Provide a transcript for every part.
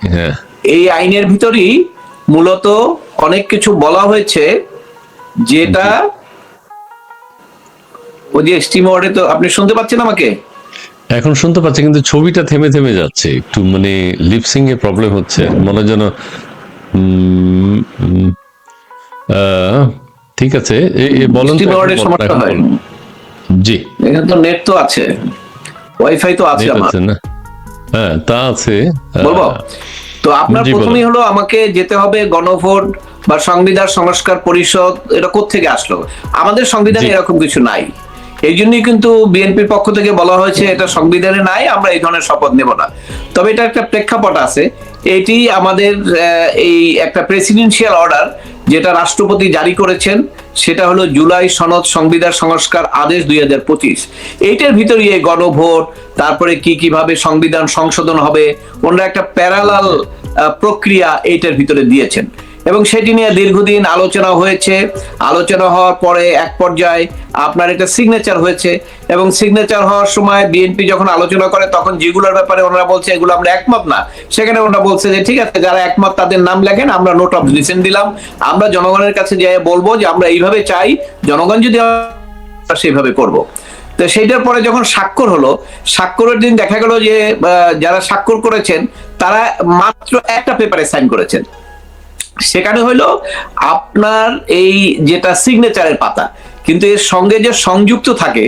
হ্যাঁ, এই আইনের ভিতরই মূলত অনেক কিছু বলা হয়েছে, যেটা ওই যে স্টিম ওয়ার্ডে, তো আপনি শুনতে পাচ্ছেন আমাকে? এখন শুনতে পাচ্ছি, কিন্তু ছবিটা থেমে থেমে যাচ্ছে একটু, মানে লিপসিং এ প্রবলেম হচ্ছে মনে যেন। উম, উম, ঠিক আছে, বলেন তো স্টিম এখন, ওয়ার্ডের সমস্যা এখন হয়। বলেন। জি, এখানে তো নেট তো আছে, ওয়াইফাই তো আছে নেট আমার। আছে না? হ্যাঁ, তা আছে। বলবো তো আপনার জি বলেন। প্রথমেই হলো আমাকে যেতে হবে গণভোট বা সংবিধান সংস্কার পরিষদ, এটা কোত্থেকে আসলো? আমাদের সংবিধানে জি, এরকম কিছু নাই। এই জন্যই কিন্তু বিএনপির পক্ষ থেকে বলা হয়েছে এটা সংবিধানে নাই, আমরা এই ধরনের শপথ নেব না। তবে এটা একটা প্রেক্ষাপট আছে। এটি আমাদের এই একটা প্রেসিডেন্সিয়াল অর্ডার যেটা রাষ্ট্রপতি জারি করেছেন, সেটা হলো জুলাই সনদ সংবিধান সংস্কার আদেশ 2025। এইটার ভিতরে এই গণভোট, তারপরে কি কিভাবে সংবিধান সংশোধন হবে, ওনারা একটা প্যারালাল প্রক্রিয়া এইটার ভিতরে দিয়েছেন, এবং সেটি নিয়ে দীর্ঘদিন আলোচনা হয়েছে। আলোচনা হওয়ার পরে এক পর্যায়ে আপনার এটা সিগনেচার হয়েছে, এবং সিগনেচার হওয়ার সময় বিএনপি যখন আলোচনা করে তখন যেগুলোর ব্যাপারে ওনারা বলছে এগুলো আমরা একমত না, সেখানে ওনারা বলছে যে ঠিক আছে, যারা একমত তাদের নাম লেখেন, আমরা নোট অফ ডিসেন্ট দিলাম, আমরা জনগণের কাছে যেয়ে বলবো যে আমরা এইভাবে চাই, জনগণ যদি সেইভাবে করব। তো সেইটার পরে যখন স্বাক্ষর হলো, স্বাক্ষরের দিন দেখা গেল যে যারা স্বাক্ষর করেছেন তারা মাত্র একটা পেপারে সাইন করেছেন। সেখানে হইলো আপনার এই যেটা সিগনেচারের পাতা, কিন্তু এর সঙ্গে যে সংযুক্ত থাকে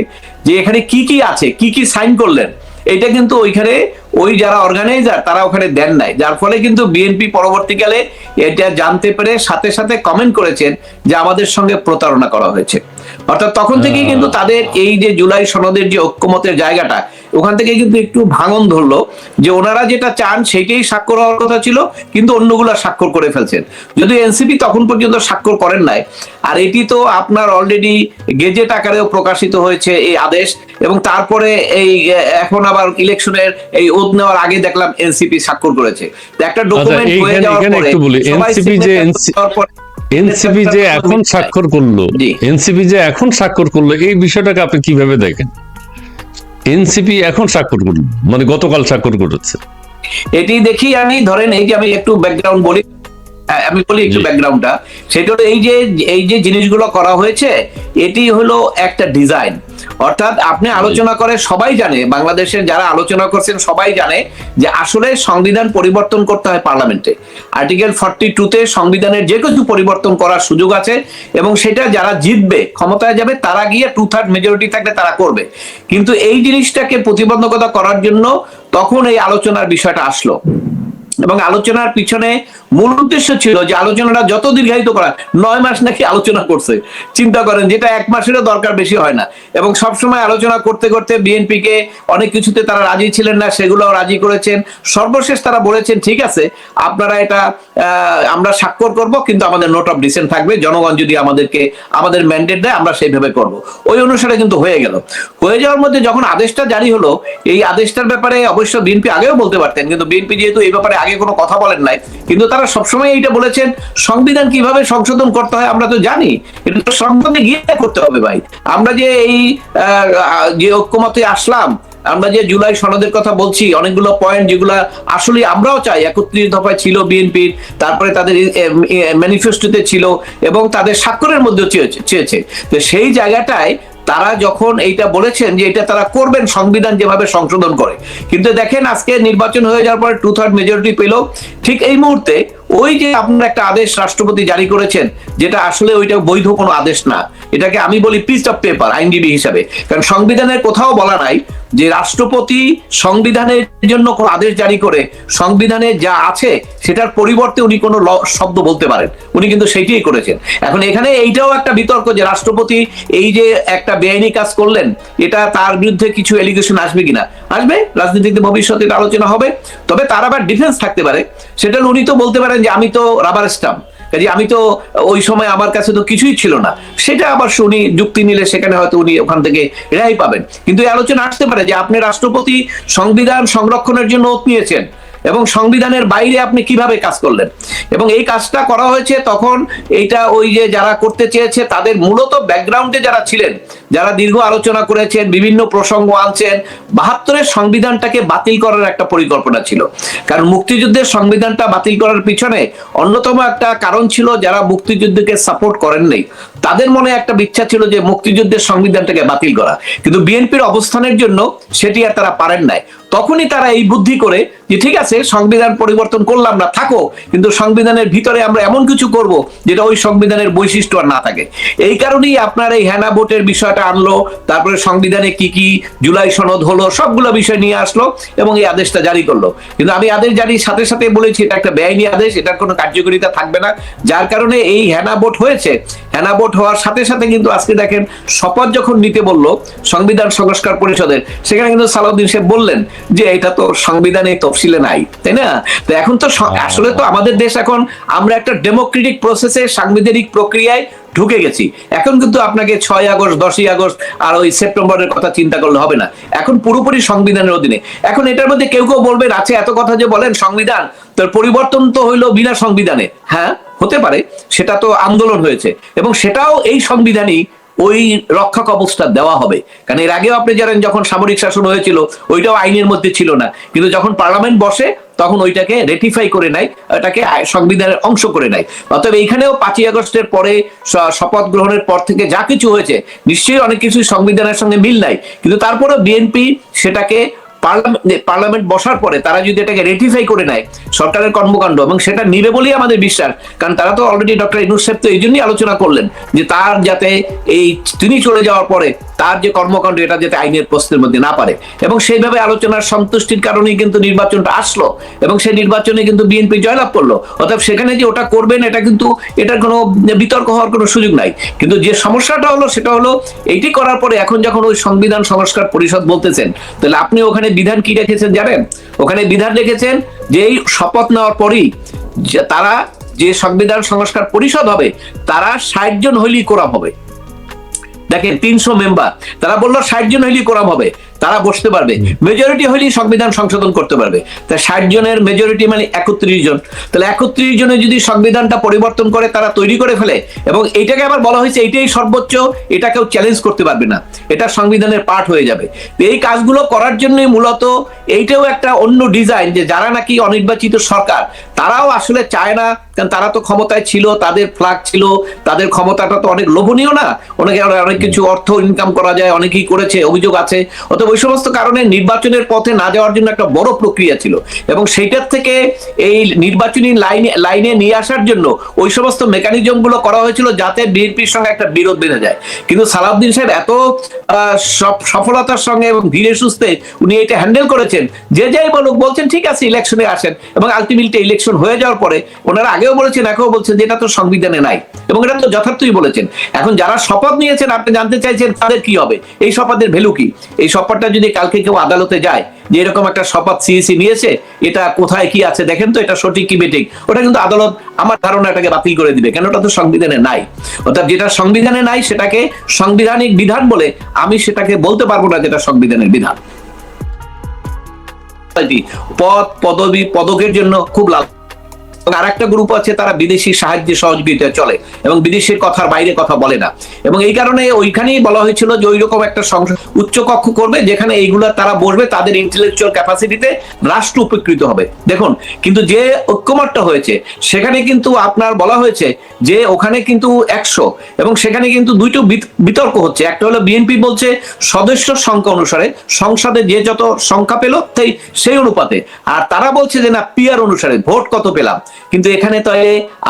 যে এখানে কি কি আছে, কি কি সাইন করলেন, এটা কিন্তু ওইখানে ওই যারা অর্গানাইজার তারা ওখানে দেন নাই, যার ফলে কিন্তু বিএনপি পরবর্তীকালে এটা জানতে পেরে সাথে সাথে কমেন্ট করেছেন যে আমাদের সঙ্গে প্রতারণা করা হয়েছে। অর্থাৎ তখন থেকেই কিন্তু তাদের এই যে জুলাই সনদের যে ঐক্যমতের জায়গাটা, ওখান থেকে কিন্তু একটু ভাঙন ধরলো, যে ওনারা যেটা চান সেটাই স্বাক্ষর হওয়ার কথা ছিল, কিন্তু অন্যগুলা স্বাক্ষর করে ফেলছেন, যদিও এনসিপি তখন পর্যন্ত স্বাক্ষর করেন নাই। আর এটি তো আপনার অলরেডি গেজেট আকারেও প্রকাশিত হয়েছে এই আদেশ, এবং তারপরে এই এখন আবার ইলেকশনের এই ওত নেওয়ার আগে দেখলাম এনসিপি স্বাক্ষর করেছে। তো একটা ডকুমেন্ট হয়ে যাওয়ার পরে একটু বলি, সবাই এনসিপি যে এখন স্বাক্ষর করলো, জি এনসিপি যে এখন স্বাক্ষর করলো, এই বিষয়টাকে আপনি কিভাবে দেখেন? এনসিপি এখন স্বাক্ষর করলো মানে গতকাল স্বাক্ষর করেছে। এটি দেখি আমি, ধরেন এই যে আমি একটু ব্যাকগ্রাউন্ড বলি, আমি বলি একটু জি, ব্যাকগ্রাউন্ডটা। সেটা হলো এই যে জিনিসগুলো করা হয়েছে, এটি হলো একটা ডিজাইন। অর্থাৎ আপনি আলোচনা করে সবাই জানে, বাংলাদেশের যারা আলোচনা করছেন সবাই জানে যে আসলে সংবিধান পরিবর্তন করতে হয় পার্লামেন্টে। আর্টিকেল 42-তে সংবিধানের যে কিছু পরিবর্তন করার সুযোগ আছে, এবং সেটা যারা জিতবে, ক্ষমতায় যাবে, তারা গিয়ে 2/3 মেজরিটি থাকলে তারা করবে। কিন্তু এই জিনিসটাকে প্রতিবন্ধকতা করার জন্য তখন এই আলোচনার বিষয়টা আসলো, এবং আলোচনার পিছনে মূল উদ্দেশ্য ছিল যে আলোচনাটা যত দীর্ঘায়িত করা। 9 মাস নাকি আলোচনা করছে, চিন্তা করেন, যেটা 1 মাসেরও দরকার বেশি হয় না। এবং সবসময় আলোচনা করতে করতে বিএনপি কে অনেক কিছুতে তারা রাজি ছিলেন না, সেগুলো রাজি করেছেন। সর্বশেষ তারা বলেছেন ঠিক আছে, আপনারা এটা আমরা স্বাক্ষর করব, কিন্তু আমাদের নোট অফ ডিসেন্ট থাকবে, জনগণ যদি আমাদেরকে আমাদের ম্যান্ডেট দেয় আমরা সেইভাবে করব। ওই অনুসারে কিন্তু হয়ে গেল। হয়ে যাওয়ার মধ্যে যখন আদেশটা জারি হলো, এই আদেশটার ব্যাপারে অবশ্য বিএনপি আগেও বলতে পারতেন, কিন্তু বিএনপি যেহেতু এই ব্যাপারে আগে কোনো কথা বলেন নাই, কিন্তু তারা সবসময় এইটা বলেছেন সংবিধান কিভাবে সংশোধন করতে হয় আমরা তো জানি, এটা তো সংসদে গিয়ে করতে হবে ভাই। আমরা যে এই যে ঐক্যমতে আসলাম, আমরা যে জুলাই সনদের কথা বলছি, অনেকগুলো পয়েন্ট যেগুলো আসলে আমরাও চাই, 31 দফায় ছিল বিএনপির, তারপরে তাদের ম্যানিফেস্টোতে ছিল, এবং তাদের স্বাক্ষরের মধ্যেও চেয়েছে। তো সেই জায়গাটায় তারা যখন এইটা বলেছেন যে এটা তারা করবেন সংবিধান যেভাবে সংশোধন করে, কিন্তু দেখেন আজকে নির্বাচন হয়ে যাওয়ার পরে 2/3 মেজরিটি পেল, ঠিক এই মুহূর্তে ওই যে আপনার একটা আদেশ রাষ্ট্রপতি জারি করেছেন, যেটা আসলে ওইটা বৈধ কোনো আদেশ না, এটাকে আমি বলি পিস অফ পেপার আইনজীবী হিসাবে। কারণ সংবিধানের কোথাও বলা নাই যে রাষ্ট্রপতি সংবিধানের জন্য কোনো আদেশ জারি করে সংবিধানে যা আছে সেটার পরিবর্তে উনি কোনো শব্দ বলতে পারেন, উনি কিন্তু সেইটাই করেছেন। এখন এখানে এইটাও একটা বিতর্ক যে রাষ্ট্রপতি এই যে একটা বেআইনি কাজ করলেন, এটা তার বিরুদ্ধে কিছু এলিগেশন আসবে কিনা, আসবে, রাজনীতিতে ভবিষ্যতে আলোচনা হবে। তবে তার আবার ডিফেন্স থাকতে পারে, সেটা উনি তো বলতে পারেন যে আমি তো রাবার স্টাম্প, কাজে আমি তো ওই সময় আমার কাছে তো কিছুই ছিল না, সেটা আবার উনি যুক্তি নিলে সেখানে হয়তো উনি ওখান থেকে রেহাই পাবেন। কিন্তু এই আলোচনা আসতে পারে যে আপনি রাষ্ট্রপতি সংবিধান সংরক্ষণের জন্য ওত নিয়েছেন, এবং সংবিধানের বাইরে আপনি কিভাবে কাজ করলেন, এবং এই কাজটা করা হয়েছে তখন এইটা ওই যে যারা করতে চেয়েছে তাদের মূলত ব্যাকগ্রাউন্ডে যারা ছিলেন, যারা দীর্ঘ আলোচনা করেছেন, বিভিন্ন প্রসঙ্গ আনছেন, 72-এর সংবিধানটাকে বাতিল করার একটা পরিকল্পনা ছিল। কারণ মুক্তিযুদ্ধের সংবিধানটা বাতিল করার পিছনে অন্যতম একটা কারণ ছিল, যারা মুক্তিযুদ্ধকে সাপোর্ট করেন নাই তাদের মনে একটা ইচ্ছা ছিল যে মুক্তিযুদ্ধের সংবিধানটাকে বাতিল করা, কিন্তু বিএনপির অবস্থানের জন্য সেটি আর তারা পারেন নাই। তখনই তারা এই বুদ্ধি করে যে ঠিক আছে সংবিধান পরিবর্তন করলাম না, থাকো, কিন্তু সংবিধানের ভিতরে আমরা এমন কিছু করব যেটা ওই সংবিধানের বৈশিষ্ট্য আর না থাকে। এই কারণেই আপনার এই হেনা ভোটের বিষয়টা আনলো, তারপরে সংবিধানে কি কি জুলাই সনদ হলো, সবগুলো বিষয় নিয়ে আসলো এবং এই আদেশটা জারি করলো। কিন্তু আমি আদেশ জারির সাথে সাথে বলেছি এটা একটা বেআইনি আদেশ, এটার কোনো কার্যকারিতা থাকবে না, যার কারণে এই হেনা ভোট হয়েছে। হেনা ভোট হওয়ার সাথে সাথে কিন্তু আজকে দেখেন শপথ যখন নিতে বললো সংবিধান সংস্কার পরিষদের, সেখানে কিন্তু সালাউদ্দিন সাহেব বললেন যে এটা তো সংবিধানে তফসিলে নাই, তাই না? তো এখন তো আসলে তো আমাদের দেশ এখন আমরা একটা ডেমোক্রেটিক প্রসেসে সাংবিধানিক প্রক্রিয়ায় ঢুকে গেছি। এখন কিন্তু আপনাকে 6 আগস্ট 10ই আগস্ট আর ওই সেপ্টেম্বরের কথা চিন্তা করলে হবে না, এখন পুরোপুরি সংবিধানের অধীনে। এখন এটার মধ্যে কেউ কেউ বলবেন আছে এত কথা যে বলেন সংবিধান তোর পরিবর্তন তো হইলো বিনা সংবিধানে। হ্যাঁ হতে পারে, সেটা তো আন্দোলন হয়েছে এবং সেটাও এই সংবিধানই ওই রক্ষা কবচটা দেওয়া হবে। কারণ এর আগেও আপনি জানেন যখন সামরিক শাসন হয়েছিল ওইটাও আইনের মধ্যে ছিল না, কিন্তু যখন পার্লামেন্ট বসে তখন ওইটাকে রেটিফাই করে নেয়, ওটাকে সংবিধানের অংশ করে নেয়। অতএব এইখানেও 5ই আগস্টের পরে শপথ গ্রহণের পর থেকে যা কিছু হয়েছে নিশ্চয়ই অনেক কিছু সংবিধানের সঙ্গে মিল নাই, কিন্তু তারপরেও বিএনপি সেটাকে পার্লামেন্ট বসার পরে তারা যদি এটাকে রেটিফাই করে নেয় সরকারের কর্মকাণ্ড, এবং সেটা নিবে বলেই আমাদের বিশ্বাস। কারণ তারা তো অলরেডি ডক্টর ইউনূস সাহেব তো এই জন্যই আলোচনা করলেন যে তার যাতে এই তিনি চলে যাওয়ার পরে তার যে কর্মকাণ্ড এটা যাতে আইনের প্রশ্নের মধ্যে না পারে, এবং সেইভাবে আলোচনার সন্তুষ্টির কারণেই কিন্তু নির্বাচনটা আসলো এবং সেই নির্বাচনে কিন্তু বিএনপি জয়লাভ করলো। অর্থাৎ সেখানে যে ওটা করবেন এটা কিন্তু এটার কোনো বিতর্ক হওয়ার কোনো সুযোগ নাই। কিন্তু যে সমস্যাটা হলো সেটা হলো এইটি করার পরে এখন যখন ওই সংবিধান সংস্কার পরিষদ বলতেছেন, তাহলে আপনি ওখানে বিধান কি রেখেছেন জানেন? ওখানে বিধান রেখেছেন যে এই শপথ নেওয়ার পরই তারা যে সংবিধান সংস্কার পরিষদ হবে তারা 60 জন হইলেই কোরাম হবে। দেখেন 300 মেম্বার, তারা বললো 60 জন হইলেই কোরাম হবে, তারা বসতে পারবে, মেজরিটি হইলেই সংবিধান সংশোধন করতে পারবে। তা 60 জনের মেজরিটি মানে 31 জন, তাহলে 31 জনে যদি সংবিধানটা পরিবর্তন করে তারা তৈরি করে ফেলে, এবং এইটাকে আবার বলা হয়েছে এইটাই সর্বোচ্চ, এটা কেউ চ্যালেঞ্জ করতে পারবে না, এটা সংবিধানের পার্ট হয়ে যাবে। এই কাজগুলো করার জন্যই মূলত এইটাও একটা অন্য ডিজাইন, যে যারা নাকি অনির্বাচিত সরকার তারাও আসলে চায় না, কারণ তারা তো ক্ষমতায় ছিল, তাদের ফ্ল্যাগ ছিল, তাদের ক্ষমতাটা তো অনেক লোভনীয় না, অনেক কিছু অর্থ ইনকাম করা যায়, অনেকেই করেছে, অভিযোগ আছে। অতএব ওই সমস্ত কারণে নির্বাচনের পথে না যাওয়ার জন্য একটা বড় প্রক্রিয়া ছিল, এবং সেইটার থেকে এই নির্বাচনী লাইনে নিয়ে আসার জন্য ওই সমস্ত মেকানিজম গুলো করা হয়েছিল যাতে বিএনপির সঙ্গে একটা বিরোধ বেঁধে যায়। কিন্তু সালাউদ্দিন সাহেব এত সফলতার সঙ্গে এবং ধীরে সুস্থে উনি এটা হ্যান্ডেল করেছেন, যে যাই বলুক বলছেন ঠিক আছে ইলেকশনে আসেন, এবং আলটিমেটলি ইলেকশন হয়ে যাওয়ার পরে ওনারা আগেও বলেছেন এখনো বলছেন যে এটা তো সংবিধানে নাই, এবং এটা তো যথার্থই বলেছেন। এখন যারা শপথ নিয়েছেন আপনি জানতে চাইছেন তাদের কি হবে, এই শপথের ভ্যালু কি? এই শপথটা যদি কালকে কেউ আদালতে যায় যে এরকম একটা শপথ সিইসি নিয়েছে, এটা কোথায় কি আছে দেখেন তো, এটা সঠিক কি বেঠিক, ওটা কিন্তু আদালত আমার ধারণা এটাকে বাতিল করে দিবে, কেন ওটা তো সংবিধানে নাই। অর্থাৎ যেটা সংবিধানে নাই সেটাকে সাংবিধানিক বিধান বলে আমি সেটাকে বলতে পারবো না যেটা সংবিধানের বিধান। পদ পদবি পদকের জন্য খুব লাভ। আর একটা গ্রুপ আছে তারা বিদেশি সাহায্য সহযোগিতা চলে এবং বিদেশের কথার বাইরে কথা বলে না, এবং এই কারণে ওইখানেই বলা হয়েছিল যে ওইরকম একটা উচ্চ কক্ষ করবে যেখানে এইগুলা তারা বসবে, তাদের ইন্টেলেকচুয়াল ক্যাপাসিটিতে রাষ্ট্র উপকৃত হবে। দেখুন কিন্তু যে ঐক্যমতটা হয়েছে সেখানে কিন্তু আপনার বলা হয়েছে যে ওখানে কিন্তু 100, এবং সেখানে কিন্তু দুইটো বিতর্ক হচ্ছে। একটা হলো বিএনপি বলছে সদস্য সংখ্যা অনুসারে সংসদে যে যত সংখ্যা পেল সেই অনুপাতে, আর তারা বলছে যে না পিয়ার অনুসারে ভোট কত পেলাম। কিন্তু এখানে তো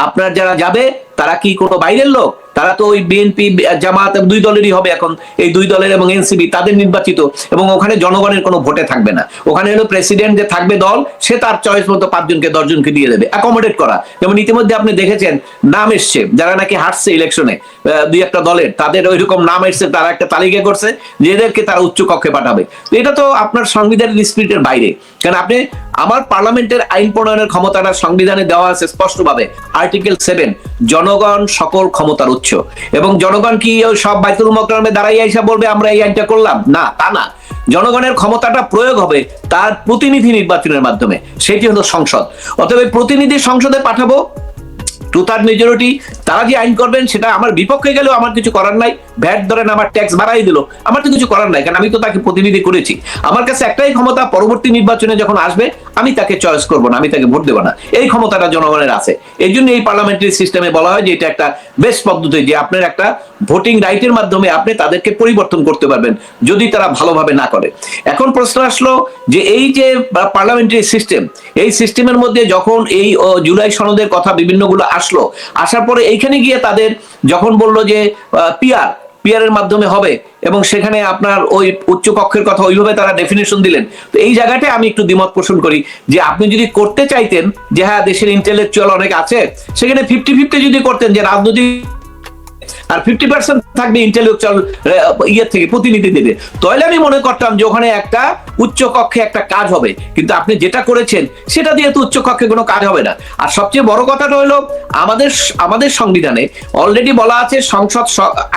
আপনার যারা যাবে তারা কি কোনো বাইরের লোক? তারা তো ওই বিএনপি জামাত দুই দলেরই হবে এখন, এই দুই দলের এবং এনসিপি তাদের নির্বাচিত, এবং ওখানে জনগণের কোনো ভোটে থাকবে না। ওখানে হলো প্রেসিডেন্ট যে থাকবে দল, সে তার চয়েস মতো 5 জনকে 10 জনকে দিয়ে দেবে, অ্যাকোমোডেট করা। যেমন ইতিমধ্যে আপনি দেখেছেন নাম এসছে যারা নাকি হারছে ইলেকশনে, 2-1টা দলের তাদের ওইরকম নাম এসছে, তারা একটা তালিকা করছে যেদেরকে তারা উচ্চ কক্ষে পাঠাবে। তো এটা তো আপনার সংবিধানের স্পিরিটের বাইরে, কারণ আপনি আমার পার্লামেন্টের আইন প্রণয়নের ক্ষমতাটা সংবিধানে দেওয়া আছে স্পষ্টভাবে, আর্টিকেল 7, জনগণ সকল ক্ষমতার উৎস। এবং জনগণ কি ওই সব বাইতুল মোকাররমে দাঁড়াই এসে বলবে আমরা এই আইনটা করলাম? না, তা না। জনগণের ক্ষমতাটা প্রয়োগ হবে তার প্রতিনিধি নির্বাচনের মাধ্যমে, সেটি হলো সংসদ। অতএব প্রতিনিধি সংসদে পাঠাবো, টু থার্ড মেজরিটি, তারা যে আইন করবেন সেটা আমার বিপক্ষে গেলেও আমার কিছু করার নাই। ভ্যাট ধরেন আমার ট্যাক্স বাড়াই দিল, আমার তো কিছু করার নাই, কারণ আমি তো তাকে প্রতিনিধি করেছি। আমার কাছে একটাই ক্ষমতা, পরবর্তী নির্বাচনে যখন আসবে আমি তাকে চয়েস করবো না, আমি তাকে ভোট দেবো না, এই ক্ষমতাটা জনগণের আছে। এই জন্য এই পার্লামেন্টারি সিস্টেমে বলা হয় যে এটা একটা বেস্ট পদ্ধতি, যে আপনার একটা ভোটিং রাইটের মাধ্যমে আপনি তাদেরকে পরিবর্তন করতে পারবেন যদি তারা ভালোভাবে না করে। এখন প্রশ্ন আসলো যে এই যে পার্লামেন্টারি সিস্টেম, এই সিস্টেমের মধ্যে যখন এই জুলাই সনদের কথা বিভিন্নগুলো আসলো, আসার পরে এইখানে গিয়ে তাদের যখন বললো যে পিআরের মাধ্যমে হবে, এবং সেখানে আপনার ওই উচ্চ কক্ষের কথা ওইভাবে তারা ডেফিনেশন দিলেন। তো এই জায়গাটায় আমি একটু দ্বিমত পোষণ করি যে আপনি যদি করতে চাইতেন যে হ্যাঁ দেশের ইন্টেলেকচুয়াল অনেক আছে, সেখানে 50-50 যদি করতেন, যে রাজনৈতিক আর 50% থাকবে ইন্টেলেকচুয়াল ইয়ে থেকে প্রতিনিধি দেবে, তাহলে আমি মনে করতাম যে ওখানে একটা উচ্চ কক্ষে একটা কাজ হবে। কিন্তু আপনি যেটা করেছেন সেটা দিয়ে তো উচ্চ কক্ষে কোনো কাজ হবে না। আর সবচেয়ে বড় কথাটা হলো আমাদের সংবিধানে অলরেডি বলা আছে সংসদ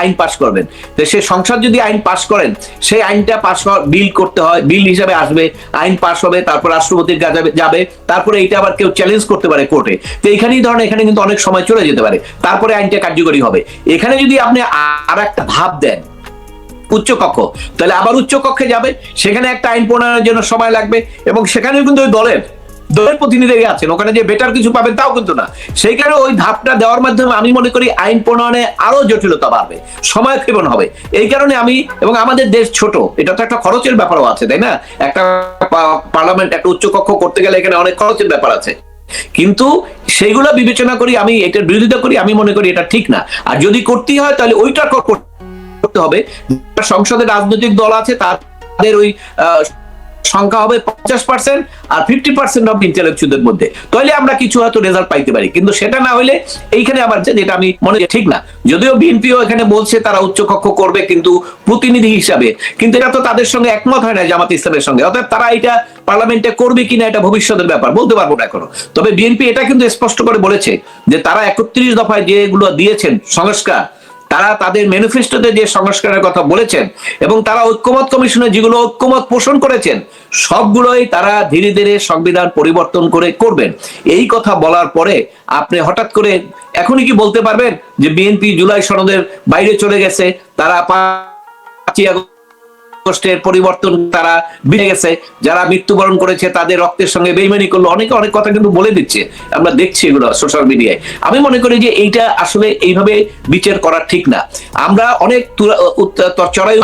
আইন পাস করবেন। তো সেই সংসদ যদি আইন পাস করেন, সেই আইনটা পাস বিল করতে হয়, বিল হিসাবে আসবে, আইন পাস হবে, তারপর রাষ্ট্রপতির কাছে যাবে, তারপরে এইটা আবার কেউ চ্যালেঞ্জ করতে পারে কোর্টে। তো এইখানেই ধরেন এখানে কিন্তু অনেক সময় চলে যেতে পারে, তারপরে আইনটা কার্যকরী হবে। এখানে যদি আপনি আর একটা ধাপ দেন উচ্চ কক্ষ, তাহলে আবার উচ্চ কক্ষে যাবে, সেখানে একটা আইন প্রণয়নের জন্য সময় লাগবে, এবং সেখানে কিন্তু ওই দলের প্রতিনিধি আছেন, ওখানে যে বেটার কিছু পাবেন তাও কিন্তু না। সেই কারণে ওই ধাপটা দেওয়ার মাধ্যমে আমি মনে করি আইন প্রণয়নে আরো জটিলতা বাড়বে, সময় ক্ষেপণ হবে। এই কারণে আমি, এবং আমাদের দেশ ছোট, এটা তো একটা খরচের ব্যাপারও আছে, তাই না? একটা পার্লামেন্ট, একটা উচ্চ কক্ষ করতে গেলে এখানে অনেক খরচের ব্যাপার আছে, কিন্তু সেইগুলো বিবেচনা করি, আমি এটার বিরোধিতা করি, আমি মনে করি এটা ঠিক না। আর যদি করতেই হয় তাহলে ওইটা করতে হবে, সংসদে রাজনৈতিক দল আছে তাদের ওই সংখ্যা হবে 50% আর 50% হবে ইন্টেলেকচুয়ালদের মধ্যে, তাহলে আমরা কিছু হয়তো রেজাল্ট পাইতে পারি। কিন্তু সেটা না হলে এইখানে আবার যেটা আমি মনে করি ঠিক না, যদিও বিএনপিও এখানে বলছে তারা উচ্চকক্ষ করবে কিন্তু প্রতিনিধি হিসাবে, কিন্তু এটা তো তাদের সঙ্গে একমত হয় না জামাত ইসলামের সঙ্গে। অর্থাৎ তারা এটা পার্লামেন্টে করবে কিনা এটা ভবিষ্যতের ব্যাপার, বলতে পারবো না এখনো। তবে বিএনপি এটা কিন্তু স্পষ্ট করে বলেছে যে তারা 31 দফায় যেগুলো দিয়েছেন সংস্কার, তারা তাদের ম্যানিফেস্টোতে যে সংস্কারের কথা বলেছেন, এবং তারা ঐক্যমত কমিশনে যেগুলো ঐক্যমত পোষণ করেছেন, সবগুলোই তারা ধীরে ধীরে সংবিধান পরিবর্তন করে করবেন। এই কথা বলার পরে আপনি হঠাৎ করে এখনই কি বলতে পারবেন যে বিএনপি জুলাই সনদের বাইরে চলে গেছে, তারা 5ই আগস্টের পরিবর্তন তারা বিলে গেছে, যারা মৃত্যুবরণ করেছে তাদের রক্তের সঙ্গে বেইমানি করলো, অনেকে অনেক কথা কিন্তু বলে দিচ্ছে, আমরা দেখছি এগুলো সোশ্যাল মিডিয়ায়। আমি মনে করি যে এইটা আসলে এইভাবে বিচার করা ঠিক না। আমরা অনেক চড়াই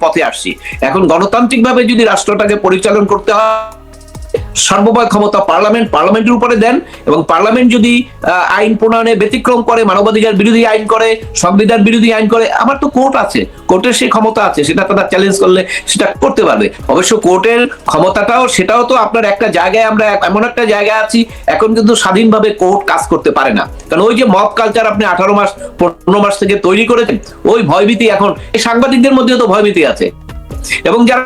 পথে আসছি, এখন গণতান্ত্রিক ভাবে যদি রাষ্ট্রটাকে পরিচালন করতে হয়, সর্বময় ক্ষমতা পার্লামেন্টের উপরে দেন, এবং পার্লামেন্ট যদি আইন প্রণয়নে ব্যতিক্রম করে, মানবাধিকার বিরোধী আইন করে, সংবিধান বিরোধী আইন করে, আমার তো কোর্ট আছে, কোর্টের সেই ক্ষমতা আছে, সেটা তারা চ্যালেঞ্জ করলে সেটা করতে পারবে। অবশ্য কোর্টের ক্ষমতাটাও, সেটাও তো আপনার একটা জায়গায়, আমরা এমন একটা জায়গায় আছি এখন কিন্তু স্বাধীনভাবে কোর্ট কাজ করতে পারে না, কারণ ওই যে মব কালচার আপনি 18 মাস 15 মাস থেকে তৈরি করেছেন, ওই ভয়ভীতি এখন সাংবাদিকদের মধ্যেও তো ভয়ভীতি আছে, এবং যারা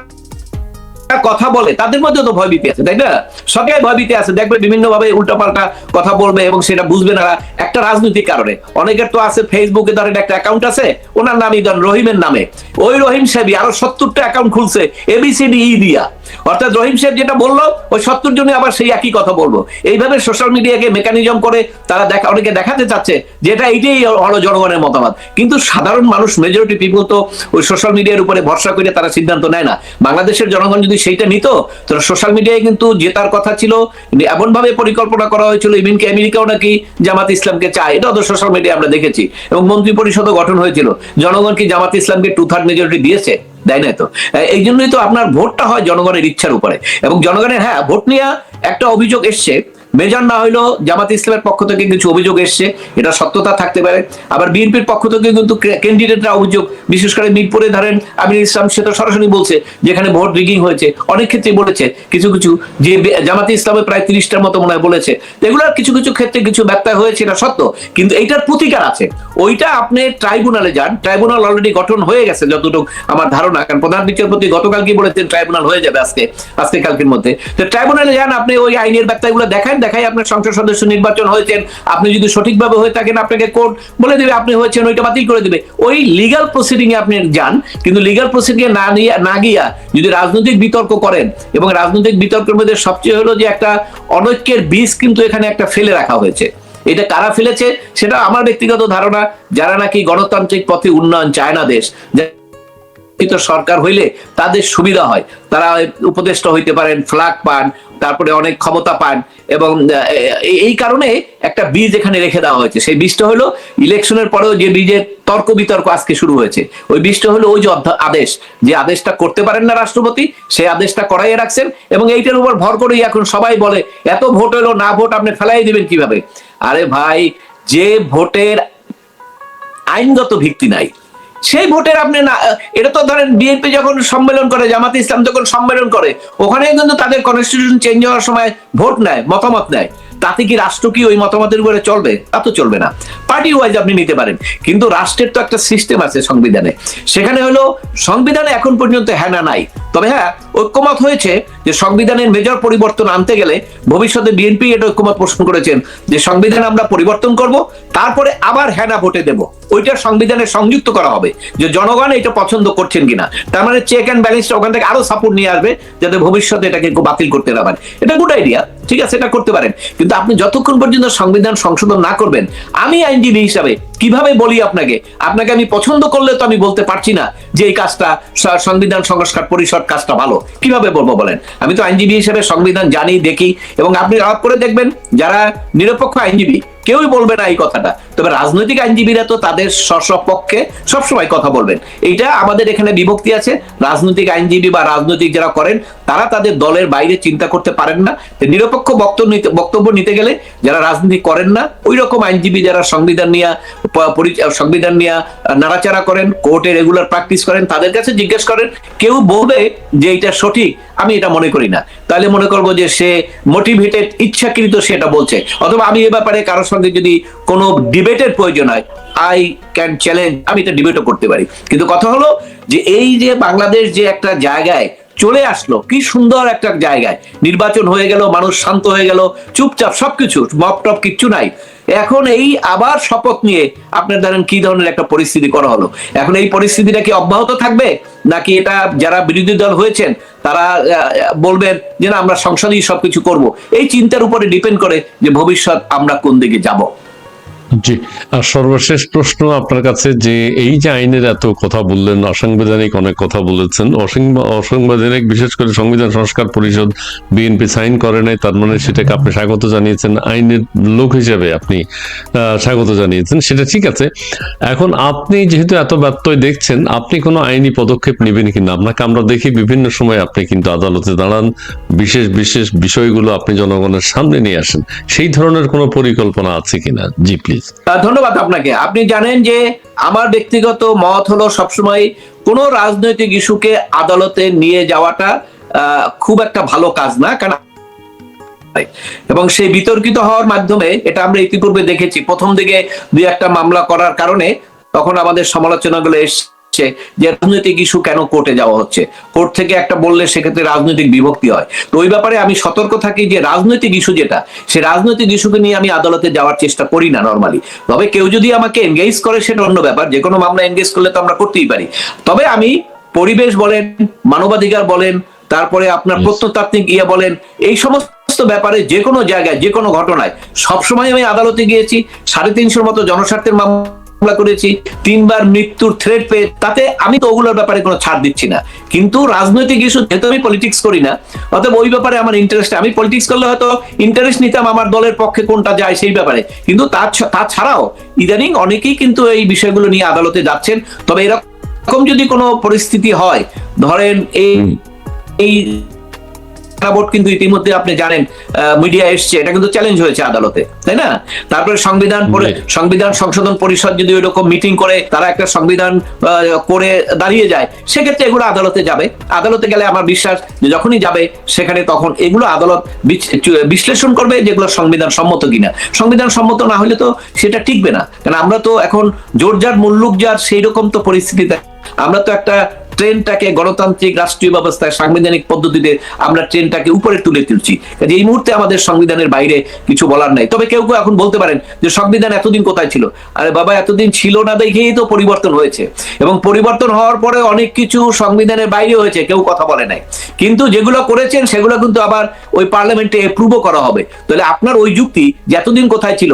কথা বলে তাদের মধ্যে তো ভয়ভীতি আছে, তাই না? সবাই ভয়ভীতি আছে, দেখবে বিভিন্ন ভাবে উল্টাপাল্টা কথা বলবে, এবং সেটা বুঝবে না একটা রাজনৈতিক কারণে। অনেকের তো আছে ফেসবুকে ধরেন একটা অ্যাকাউন্ট আছে, ওনার নামই ধরেন রহিমের নামে, ওই রহিম সাহেব আরো 70টা অ্যাকাউন্ট খুলছে ABCDE দিয়া, অর্থাৎ রহিম সাহেব যেটা বললো ওই 70 জনে আবার সেই একই কথা বলবো। এইভাবে সোশ্যাল মিডিয়াকে মেকানিজম করে তারা অনেকে দেখাতে চাচ্ছে যে এইটাই হলো জনগণের মতামত, কিন্তু সাধারণ মানুষ, মেজরিটি পিপল তো ওই সোশ্যাল মিডিয়ার উপরে ভরসা করে তারা সিদ্ধান্ত নেয় না। বাংলাদেশের জনগণ যদি সেইটা নিত, তো সোশ্যাল মিডিয়ায় কিন্তু জেতার কথা ছিল, এমন ভাবে পরিকল্পনা করা হয়েছিল, ইভেনকি আমেরিকাও নাকি জামাত ইসলামকে চায়, এটা তো সোশ্যাল মিডিয়া আমরা দেখেছি, এবং মন্ত্রী পরিষদও গঠন হয়েছিল। জনগণ কি জামাত ইসলামকে 2/3 মেজরিটি দিয়েছে? দেয় না তো। এই জন্যই তো আপনার ভোটটা হয় জনগণের ইচ্ছার উপরে, এবং জনগণের ভোট নিয়ে একটা অভিযোগ এসছে, মেজর না হইলো জামাত ইসলামের পক্ষ থেকে কিছু অভিযোগ এসছে, এটা সত্যতা থাকতে পারে। আবার বিএনপির পক্ষ থেকে কিন্তু ক্যান্ডিডেটরা অভিযোগ, বিশেষ করে মিরপুরে ধরেন আমিনুল ইসলাম, সে তো সরাসরি বলছে যেখানে ভোট রিগিং হয়েছে, অনেক ক্ষেত্রে বলেছে, কিছু কিছু যে জামাত ইসলামে প্রায় 30টার মতো মনে হয় বলেছে। এগুলোর কিছু কিছু ক্ষেত্রে কিছু ব্যত্যয় হয়েছে, এটা সত্য, কিন্তু এইটার প্রতিকার আছে। ওইটা আপনি ট্রাইব্যুনালে যান, ট্রাইব্যুনাল অলরেডি গঠন হয়ে গেছে যতটুকু আমার ধারণা, কারণ প্রধান বিচারপতি গতকাল কি বলেছেন ট্রাইব্যুনাল হয়ে যাবে আজকে কালকের মধ্যে। তো ট্রাইব্যুনালে যান, আপনি ওই আইনের ব্যত্যয়গুলো দেখাই আপনার সংসদ সদস্য নির্বাচন হয়েছেন, আপনি যদি সঠিকভাবে হয়ে থাকেন আপনাকে কোর্ট বলে দিবে আপনি হয়েছেন, ওইটা বাতিল করে দিবে। ওই লিগ্যাল প্রসিডিং এ আপনি যান, কিন্তু লিগ্যাল প্রসিডিং এ না গিয়া যদি রাজনৈতিক বিতর্ক করেন, এবং রাজনৈতিক বিতর্কের মধ্যে সবচেয়ে হলো যে একটা অনৈক্যের বীজ কিন্তু এখানে একটা ফেলে রাখা হয়েছে, এটা কারা ফেলেছে সেটা আমার ব্যক্তিগত ধারণা, যারা নাকি গণতান্ত্রিক পথে উন্নয়ন চায় না দেশ, সরকার হইলে তাদের সুবিধা হয়, তারা উপদেষ্টা হইতে পারেন, ফ্ল্যাগ পান, তারপরে অনেক ক্ষমতা পান, এবং এই কারণে একটা বীজ এখানে রেখে দেওয়া হয়েছে। সেই বীজটা হলো ইলেকশনের পরেও যে বীজের তর্ক বিতর্ক আজকে শুরু হয়েছে, ওই বীজটা হলো ওই যে আদেশ, যে আদেশটা করতে পারেন না রাষ্ট্রপতি, সেই আদেশটা করাইয়ে রাখছেন, এবং এইটার উপর ভর করেই এখন সবাই বলে এত ভোট হলো, না ভোট আপনি ফেলাই দিবেন কিভাবে। আরে ভাই, যে ভোটের আইনগত ভিত্তি নাই সেই ভোটের আপনি না, এটা তো ধরেন বিএনপি যখন সম্মেলন করে, জামাতে ইসলাম যখন সম্মেলন করে, ওখানে কিন্তু তাদের কনস্টিটিউশন চেঞ্জ হওয়ার সময় ভোট নেয়, মতামত নেয়, তাতে কি রাষ্ট্র কি ওই মতামতের উপরে চলবে? তা তো চলবে না। পার্টি ওয়াইজ আপনি নিতে পারেন, কিন্তু রাষ্ট্রের তো একটা সিস্টেম আছে সংবিধানে, সেখানে হলো সংবিধানে এখন পর্যন্ত হ্যাঁ না নাই। তবে হ্যাঁ, ঐক্যমত হয়েছে যে সংবিধানের মেজর পরিবর্তন আনতে গেলে ভবিষ্যতে বিএনপি এটা ঐক্যমত পোষণ করেছেন যে সংবিধান আমরা পরিবর্তন করব, তারপরে আবার হ্যাঁ না ভোটে দেব, ওইটা সংবিধানে সংযুক্ত করা হবে যে জনগণ এটা পছন্দ করছেন কিনা। তার মানে চেক অ্যান্ড ব্যালেন্সটা ওখান থেকে আরো সাপোর্ট নিয়ে আসবে যাতে ভবিষ্যতে এটাকে বাতিল করতে না পারেন। এটা গুড আইডিয়া, ঠিক আছে, এটা করতে পারেন, কিন্তু আপনি যতক্ষণ পর্যন্ত সংবিধান সংশোধন না করবেন, আমি আইনজীবী হিসাবে কিভাবে বলি আপনাকে আমি পছন্দ করলে তো আমি বলতে পারছি না যে এই কাজটা সংবিধান সংস্কার পরিষদ কাজটা ভালো, কিভাবে বলবো বলেন? আমি তো আইনজীবী হিসেবে সংবিধান জানি, দেখি, এবং আপনি আলাপ করে দেখবেন যারা নিরপেক্ষ আইনজীবী কেউই বলবে না এই কথাটা, তবে রাজনৈতিক আইনজীবীরা তো তাদের স্বপক্ষে সবসময় কথা বলবেন। এইটা আমাদের এখানে বিভক্তি আছে, রাজনৈতিক আইনজীবী বা রাজনৈতিক যারা করেন তারা তাদের দলের বাইরে চিন্তা করতে পারেন না। নিরপেক্ষ বক্তব্য নিতে গেলে যারা রাজনীতি করেন না ওই রকম আইনজীবী, যারা সংবিধান নিয়ে নাড়াচাড়া করেন, কোর্টে রেগুলার প্র্যাকটিস করেন, তাদের কাছে জিজ্ঞেস করেন, কেউ বলবে যে এটা সঠিক, আমি এটা মনে করি না, তাহলে মনে করবো যে সে মোটিভেটেড, ইচ্ছাকৃত সেটা বলছে। অথবা আমি এ ব্যাপারে কারোর সঙ্গে যদি কোনো ডিবেটের প্রয়োজন হয়, আই ক্যান চ্যালেঞ্জ, আমি এটা ডিবেটও করতে পারি। কিন্তু কথা হলো যে এই যে বাংলাদেশ যে একটা জায়গায় চলে আসলো, কি সুন্দর একটা জায়গায়, নির্বাচন হয়ে গেল, মানুষ শান্ত হয়ে গেল, চুপচাপ, সবকিছু মপ টপ কিচ্ছু নাই। এখন এই আবার শপথ নিয়ে আপনার ধরেন কি ধরনের একটা পরিস্থিতি করা হলো, এখন এই পরিস্থিতিটা কি অব্যাহত থাকবে, নাকি এটা যারা বিরোধী দল হয়েছেন তারা বলবেন যে না আমরা সংসদেই সবকিছু করব? এই চিন্তার উপরে ডিপেন্ড করে যে ভবিষ্যৎ আমরা কোন দিকে যাব। জি, আর সর্বশেষ প্রশ্ন আপনার কাছে, যে এই যে আইনের এত কথা বললেন, অসাংবিধানিক অনেক কথা বলেছেন, অসাংবিধানিক বিশেষ করে সংবিধান সংস্কার পরিষদ বিএনপি সাইন করে নাই, তার মানে সেটাকে আপনি স্বাগত জানিয়েছেন, আইনের লোক হিসেবে আপনি স্বাগত জানিয়েছেন, সেটা ঠিক আছে। এখন আপনি যেহেতু এত ব্যত্যয় দেখছেন, আপনি কোনো আইনি পদক্ষেপ নেবেন কিনা? আপনাকে আমরা দেখি বিভিন্ন সময় আপনি কিন্তু আদালতে দাঁড়ান, বিশেষ বিশেষ বিষয়গুলো আপনি জনগণের সামনে নিয়ে আসেন, সেই ধরনের কোনো পরিকল্পনা আছে কিনা? জি প্লিজ। ধন্যবাদ আপনাকে। আপনি জানেন যে আমার ব্যক্তিগত মত হলো সবসময় কোন রাজনৈতিক ইস্যুকে আদালতে নিয়ে যাওয়াটা খুব একটা ভালো কাজ না, কারণ এবং সেই বিতর্কিত হওয়ার মাধ্যমে, এটা আমরা ইতিপূর্বে দেখেছি, প্রথম দিকে দুই একটা মামলা করার কারণে তখন আমাদের সমালোচনাগুলো এসছে যে রাজনৈতিক ইস্যু কেন কোর্টে যাওয়া হচ্ছে, কোর্ট থেকে একটা বললে সেক্ষেত্রে রাজনৈতিক বিভক্তি হয়। তো ওই ব্যাপারে আমি সতর্ক থাকি যে রাজনৈতিক ইস্যু যেটা, সেই রাজনৈতিক ইস্যুকে নিয়ে আমি আদালতে যাওয়ার চেষ্টা করি না নর্মালি। তবে কেউ যদি আমাকে এনগেজ করে সেটা অন্য ব্যাপার, যে কোনো মামলা এনগেজ করলে তো আমরা করতেই পারি। তবে আমি পরিবেশ বলেন, মানবাধিকার বলেন, তারপরে আপনার প্রত্নতাত্ত্বিক বলেন, এই সমস্ত ব্যাপারে যে কোনো জায়গায় যে কোনো ঘটনায় সবসময় আমি আদালতে গিয়েছি, 350 মতো জনস্বার্থের মামলা করেছি, 3 বার মৃত্যুর থ্রেট পেয়ে, তাতে আমি তো ওগুলোর ব্যাপারে কোনো ছাড় দিচ্ছি না। কিন্তু রাজনৈতিক ইস্যু, যেহেতু আমি পলিটিক্স করি না, অতএব ওই ব্যাপারে আমার ইন্টারেস্ট, আমি পলিটিক্স করলে হয়তো ইন্টারেস্ট নিতাম আমার দলের পক্ষে কোনটা যায় সেই ব্যাপারে, কিন্তু তাছাড়াও ইদানিং অনেকেই কিন্তু এই বিষয়গুলো নিয়ে আদালতে যাচ্ছেন। তবে এরকম যদি কোনো পরিস্থিতি হয়, ধরেন এই ভোট কিন্তু ইতিমধ্যে আপনি জানেন মিডিয়া এসছে, এটা কিন্তু চ্যালেঞ্জ হয়েছে আদালতে, তাই না? তারপরে সংবিধান সংশোধন পরিষদ যদি ওইরকম মিটিং করে, তারা একটা সংবিধান করে দাঁড়িয়ে যায়, সেক্ষেত্রে এগুলো আদালতে যাবে। আদালতে গেলে আমার বিশ্বাস যে যখনই যাবে সেখানে তখন এগুলো আদালত বিশ্লেষণ করবে যেগুলো সংবিধান সম্মত কিনা। সংবিধান সম্মত না হলে তো সেটা টিকবে না, কারণ আমরা তো এখন জোর যার মুল্লুক যার সেই রকম তো পরিস্থিতিতে, আমরা তো একটা ট্রেনটাকে গণতান্ত্রিক রাষ্ট্রীয় ব্যবস্থায় সাংবিধানিক পদ্ধতিতে আমরা ট্রেনটাকে উপরে তুলে তুলছি। কাজে এই মুহূর্তে আমাদের সংবিধানের বাইরে কিছু বলার নাই। তবে কেউ কেউ এখন বলতে পারেন যে সংবিধান এতদিন কোথায় ছিল? আরে বাবা, এতদিন ছিল না দেখেই তো পরিবর্তন হয়েছে, এবং পরিবর্তন হওয়ার পরে অনেক কিছু সংবিধানের বাইরে হয়েছে, কেউ কথা বলে নাই। কিন্তু যেগুলো করেছেন সেগুলো কিন্তু আবার ওই পার্লামেন্টে এপ্রুভও করা হবে। তাহলে আপনার ওই যুক্তি যে এতদিন কোথায় ছিল,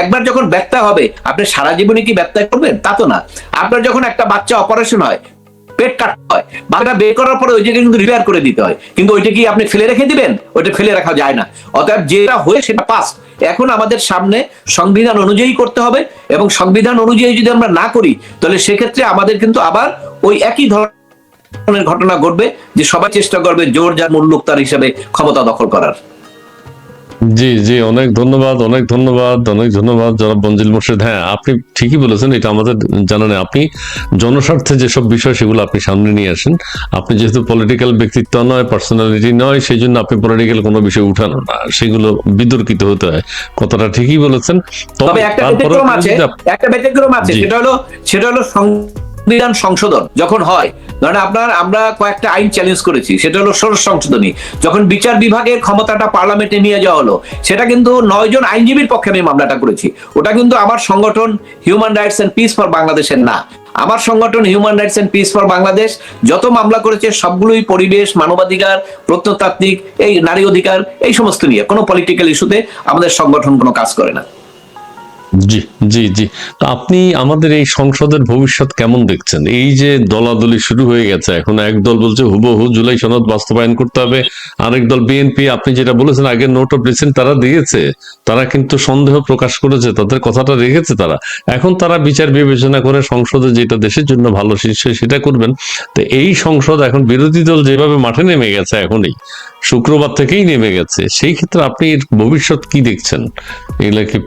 একবার যখন ব্যত্যয় হবে আপনি সারা জীবনে কি ব্যত্যয় করবেন? তা তো না। আপনার যখন একটা বাচ্চা অপারেশন হয়, পেট কাটতে হয়, বাচ্চাটা বের করার পরে ওই জায়গায় কিন্তু রিপেয়ার করে দিতে হয়, কিন্তু ওইটা কি আপনি ফেলে রেখে দিবেন? ওইটা ফেলে রাখা যায় না। অতএব যেটা হয়ে সেটা পাস্ট। এখন আমাদের সামনে সংবিধান অনুযায়ী করতে হবে, এবং সংবিধান অনুযায়ী যদি আমরা না করি তাহলে সেক্ষেত্রে আমাদের কিন্তু আবার ওই একই ধরনের ঘটনা ঘটবে, যে সবাই চেষ্টা করবে জোর যার মুল্লুক তার হিসাবে ক্ষমতা দখল করার। জি জি, অনেক ধন্যবাদ, অনেক ধন্যবাদ, অনেক ধন্যবাদ জনাব মঞ্জিল মোর্শেদ। হ্যাঁ, আপনি ঠিকই বলেছেন, এটা আমাদের জানা নেই। আপনি জনস্বার্থে যেসব বিষয় সেগুলো আপনি সামনে নিয়ে আসেন। আপনি যেহেতু পলিটিক্যাল ব্যক্তিত্ব নয়, পার্সোনালিটি নয়, সেই জন্য আপনি পলিটিক্যাল কোনো বিষয় উঠানো না, সেগুলো বিতর্কিত হতে হয়। কথাটা ঠিকই বলেছেন। তবে একটা ব্যতিক্রম আছে, জি। সেটা হলো সংবিধান সংশোধন যখন হয়। ধরেন আমরা কয়েকটা আইন চ্যালেঞ্জ করেছি, সেটা হলো ষোড়শ সংশোধনী। যখন বিচার বিভাগের ক্ষমতাটা পার্লামেন্টে নিয়ে যাওয়া হলো, সেটা কিন্তু 9 জন আইনজীবীর পক্ষে আমি মামলাটা করেছি। ওটা কিন্তু আমার সংগঠন human rights and peace for বাংলাদেশের না। আমার সংগঠন human rights and peace for Bangladesh যত মামলা করেছে সবগুলোই পরিবেশ, মানবাধিকার, প্রত্নতাত্ত্বিক, এই নারী অধিকার, এই সমস্ত নিয়ে। কোনো পলিটিক্যাল ইস্যুতে আমাদের সংগঠন কোনো কাজ করে না। জি জি জি, তো আপনি আমাদের এই সংসদের ভবিষ্যৎ কেমন দেখছেন? এই যে দলাদলি শুরু হয়ে গেছে, এখন এক দল বলছে হুবহু জুলাই সনদ বাস্তবায়ন করতে হবে, আরেক দল বিএনপি, আপনি যেটা বলেছেন আগে নোট অফ ডিসেন্ট তারা দিয়েছে, তারা কিন্তু সন্দেহ প্রকাশ করেছে, তাদের কথাটা রেখেছে তারা। এখন তারা বিচার বিবেচনা করে সংসদে যেটা দেশের জন্য ভালো সেটা করবেন। তো এই সংসদ এখন বিরোধী দল যেভাবে মাঠে নেমে গেছে, এখনই শুক্রবার থেকেই নেমে গেছে, সেই ক্ষেত্রে আপনি এর ভবিষ্যৎ কি দেখছেন? এগুলা কি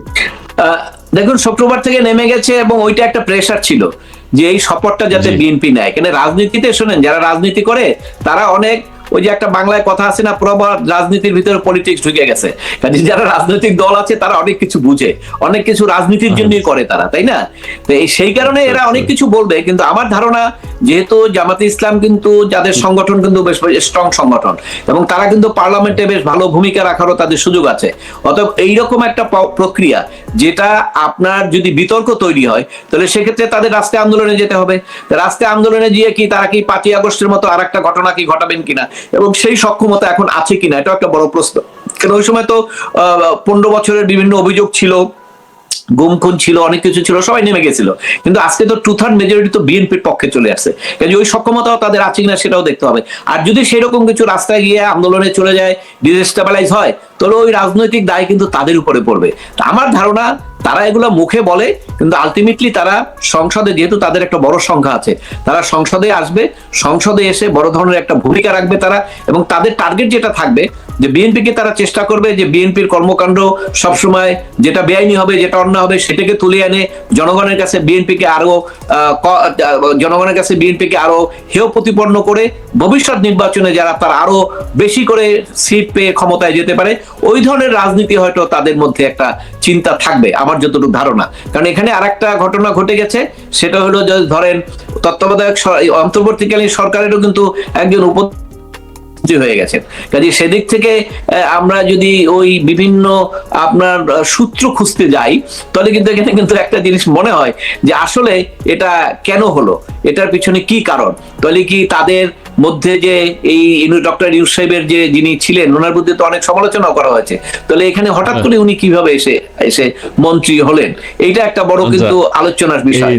দেখুন, শুক্রবার থেকে নেমে গেছে, এবং ওইটা একটা প্রেশার ছিল যে এই শপথটা যাতে বিএনপি নেয়। কেন রাজনীতিতে শোনেন, যারা রাজনীতি করে তারা অনেক, ওই যে একটা বাংলায় কথা আছে না, প্রবাদ, রাজনীতির ভিতরে পলিটিক্স ঢুকে গেছে। কাজে যারা রাজনৈতিক দল আছে তারা অনেক কিছু বুঝে, অনেক কিছু রাজনীতির জন্যই করে তারা, তাই না? তো সেই কারণে এরা অনেক কিছু বলবে। কিন্তু আমার ধারণা, যেহেতু জামাতে ইসলাম কিন্তু যাদের সংগঠন কিন্তু বেশ স্ট্রং সংগঠন, এবং তারা কিন্তু পার্লামেন্টে বেশ ভালো ভূমিকা রাখারও তাদের সুযোগ আছে। অতএব এইরকম একটা প্রক্রিয়া, যেটা আপনার যদি বিতর্ক তৈরি হয় তাহলে সেক্ষেত্রে তাদের রাস্তায় আন্দোলনে যেতে হবে। রাস্তায় আন্দোলনে গিয়ে কি তারা কি 5ই আগস্টের মতো আর একটা ঘটনা কি ঘটাবেন কিনা, এবং সেই সক্ষমতা এখন আছে কিনা, এটা একটা বড় প্রশ্ন। কারণ ওই সময় তো 15 বছরের বিভিন্ন অভিযোগ ছিল, গুম খুন ছিল, অনেক কিছু ছিল, সবাই নেমে গেছিল। কিন্তু আজকে তো 2/3 মেজরিটি তো বিএনপির পক্ষে চলে আসছে। কাজে ওই সক্ষমতাও তাদের আছে কিনা সেটাও দেখতে হবে। আর যদি সেরকম কিছু রাস্তায় গিয়ে আন্দোলনে চলে যায়, ডিস্টেবিলাইজ হয়, তাহলে ওই রাজনৈতিক দায় কিন্তু তাদের উপরে পড়বে। আমার ধারণা তারা এগুলো মুখে বলে, কিন্তু আলটিমেটলি তারা সংসদে, যেহেতু তাদের একটা বড় সংখ্যা আছে, তারা সংসদে আসবে, সংসদে এসে বড় ধরনের একটা ভূমিকা রাখবে তারা। এবং তাদের টার্গেট যেটা থাকবে, যে বিএনপিকে তারা চেষ্টা করবে যে বিএনপির কর্মকাণ্ড সবসময় যেটা বেআইনি হবে, যেটা অন্যায় হবে, সেটাকে তুলে এনে জনগণের কাছে বিএনপিকে আরো হেয় প্রতিপন্ন করে ভবিষ্যৎ নির্বাচনে যারা তারা আরো বেশি করে সিট পেয়ে ক্ষমতায় যেতে পারে, ওই ধরনের রাজনীতি হয়তো তাদের মধ্যে একটা চিন্তা থাকবে, আমার যতটুকু ধারণা। কারণ এখানে আরেকটা ঘটনা ঘটে গেছে, সেটা হলো যে ধরেন তত্ত্বাবধায়ক অন্তর্বর্তীকালীন সরকারেরও কিন্তু একজন হয়ে গেছে। কাজে সেদিক থেকে আমরা যদি ওই বিভিন্ন আপনার সূত্র খুঁজতে যাই, তাহলে কিন্তু এখানে কিন্তু একটা জিনিস মনে হয় যে আসলে এটা কেন হলো, এটার পিছনে কি কারণ। তাহলে কি তাদের মধ্যে যে এই ডক্টর ইউনূস সাহেবের যে যিনি ছিলেন, ওনার বিরুদ্ধে তো অনেক সমালোচনাও করা হয়েছে, তাহলে এখানে হঠাৎ করে উনি কিভাবে এসে মন্ত্রী হলেন, এইটা একটা বড় কিন্তু আলোচনার বিষয়।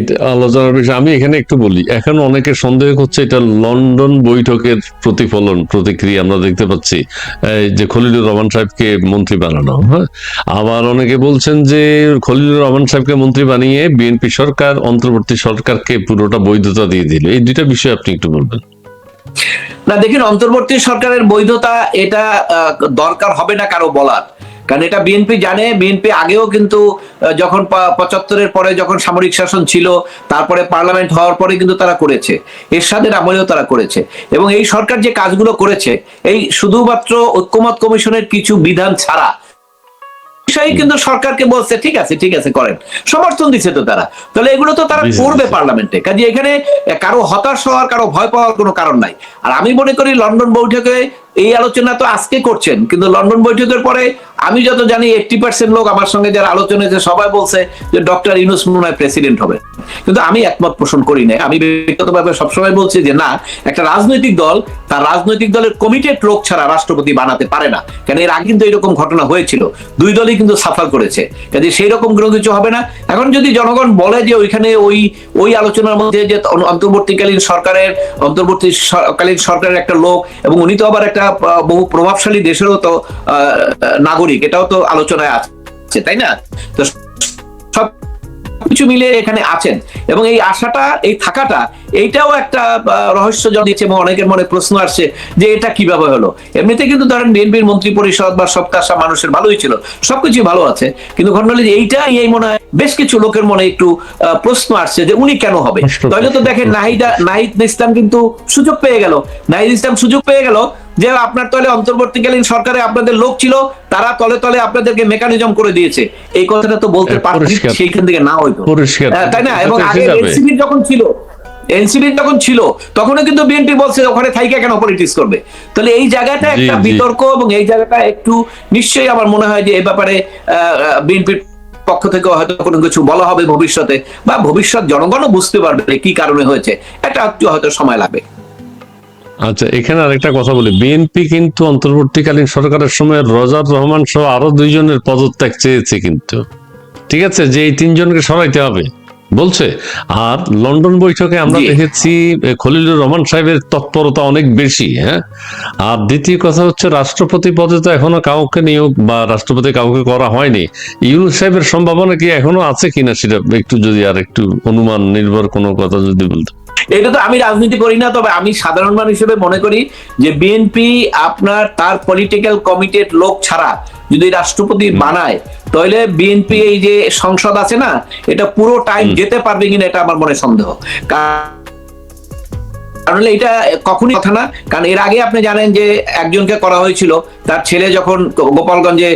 আমি এখানে একটু বলি, এখন অনেকে সন্দেহ করছে এটা লন্ডন বৈঠকের প্রতিফলন, প্রতিক্রিয়া আমরা দেখতে পাচ্ছি, যে খলিলুর রহমান সাহেবকে মন্ত্রী বানানো। হ্যাঁ, আবার অনেকে বলছেন যে খলিলুর রহমান সাহেবকে মন্ত্রী বানিয়ে বিএনপি সরকার অন্তর্বর্তী সরকারকে পুরোটা বৈধতা দিয়ে দিল। এই দুইটা বিষয় আপনি একটু বলবেন। না দেখুন, অন্তর্বর্তী সরকারের বৈধতা এটা দরকার হবে না কারো বলার, কারণ এটা বিএনপি জানে। বিএনপি আগেও কিন্তু যখন 75-এর পরে যখন সামরিক শাসন ছিল, তারপরে পার্লামেন্ট হওয়ার পরে কিন্তু তারা করেছে, এরশাদের আমলেও তারা করেছে। এবং এই সরকার যে কাজগুলো করেছে, এই শুধুমাত্র ঐক্যমত কমিশনের কিছু বিধান ছাড়া বিষয়ে কিন্তু সরকারকে বলছে ঠিক আছে করেন, সমর্থন দিচ্ছে তো তারা, তাহলে এগুলো তো তারা করবে পার্লামেন্টে। কাজে এখানে কারো হতাশ হওয়ার, কারো ভয় পাওয়ার কোনো কারণ নাই। আর আমি মনে করি লন্ডন বৈঠকে এই আলোচনা তো আজকে করছেন, কিন্তু লন্ডন বৈঠকের পরে আমি যত জানি 80% লোক আমার সঙ্গে যারা আলোচনা হয়েছে সবাই বলছে যে ডক্টর ইউনূস মনে হয় প্রেসিডেন্ট হবে। কিন্তু আমি একমত পোষণ করি না। আমি ব্যক্তিগতভাবে সবসময় বলছি যে না, একটা রাজনৈতিক দল তার রাজনৈতিক দলের কমিটেড লোক ছাড়া রাষ্ট্রপতি বানাতে পারে না। কারণ এর আগে কিন্তু এরকম ঘটনা হয়েছিল, দুই দলই কিন্তু সাফার করেছে। কাজে সেই রকম কোনো কিছু হবে না। এখন যদি জনগণ বলে যে ওইখানে ওই আলোচনার মধ্যে যে অন্তর্বর্তীকালীন সরকারের একটা লোক, এবং উনি তো আবার একটা বহু প্রভাবশালী দেশেরও তো নাগরিক, এটাও তো আলোচনায় আছে, তাই না? তো সব কিছু মিলে এখানে আছেন, এবং এই আশাটা, এই থাকাটা, এইটাও একটা রহস্য দিচ্ছে, এবং অনেকের মনে প্রশ্ন আসছে যে এটা কিভাবে হলো। এমনিতে কিন্তু ধরেন বিএনপির মন্ত্রী পরিষদ বা সপ্তাহ মানুষের ভালোই ছিল, সবকিছু ভালো আছে, কিন্তু ঘটনা হলো যে এই মনে হয় বেশ কিছু লোকের মনে একটু প্রশ্ন আসছে যে উনি কেন হবে। তাহলে তো দেখেন নাহিদ ইসলাম কিন্তু সুযোগ পেয়ে গেল, যে আপনার তলে অন্তর্বর্তীকালীন সরকারে আপনাদের লোক ছিল, তারা তলে তলে আপনাদেরকে মেকানিজম করে দিয়েছে। এই কথাটা তো বলতে পারছি সেইখান থেকে না হয়তো, তাই না? এবং আগে এনসিপি যখন ছিল তখনও কিন্তু বিএনপি বলছে ওখানে থাইকা কেন পলিটিক্স করবে। তাহলে এই জায়গাটা একটা বিতর্ক, এবং এই জায়গাটা একটু নিশ্চয়ই আমার মনে হয় যে এই ব্যাপারে বিএনপির পক্ষ থেকে হয়তো কোনো কিছু বলা হবে ভবিষ্যতে, বা ভবিষ্যৎ জনগণও বুঝতে পারবে কি কারণে হয়েছে, এটা একটু হয়তো সময় লাগবে। আচ্ছা, এখানে আরেকটা কথা বলি, বিএনপি কিন্তু অন্তর্বর্তীকালীন সরকারের সময় রজার রহমান সহ আরো 2 জনের পদত্যাগ চেয়েছে কিন্তু, ঠিক আছে, যে এই 3 জনকে সরাইতে হবে বলছে। আর লন্ডন বৈঠকে আমরা দেখেছি খলিলুর রহমান সাহেবের তৎপরতা অনেক বেশি। হ্যাঁ, আর দ্বিতীয় কথা হচ্ছে রাষ্ট্রপতি পদে তো এখনো কাউকে নিয়োগ বা রাষ্ট্রপতি কাউকে করা হয়নি। ইউনূস সাহেবের সম্ভাবনা কি এখনো আছে কিনা সেটা একটু যদি আর একটু অনুমান নির্ভর কোনো কথা যদি বলতে। এটা তো আমি রাজনীতি করি না, তবে আমি সাধারণ মানুষ হিসেবে মনে করি যে বিএনপি আপনার তার পলিটিক্যাল কমিটেড লোক ছাড়া যদি রাষ্ট্রপতি বানায়, তাহলে বিএনপি এই যে সংসদ আছে না, এটা পুরো টাইম যেতে পারবে কিনা এটা আমার মনে সন্দেহ। কারণ এটা কখনই কথা না, কারণ এর আগে আপনি জানেন যে একজনকে করা হয়েছিল, তার ছেলে যখন গোপালগঞ্জে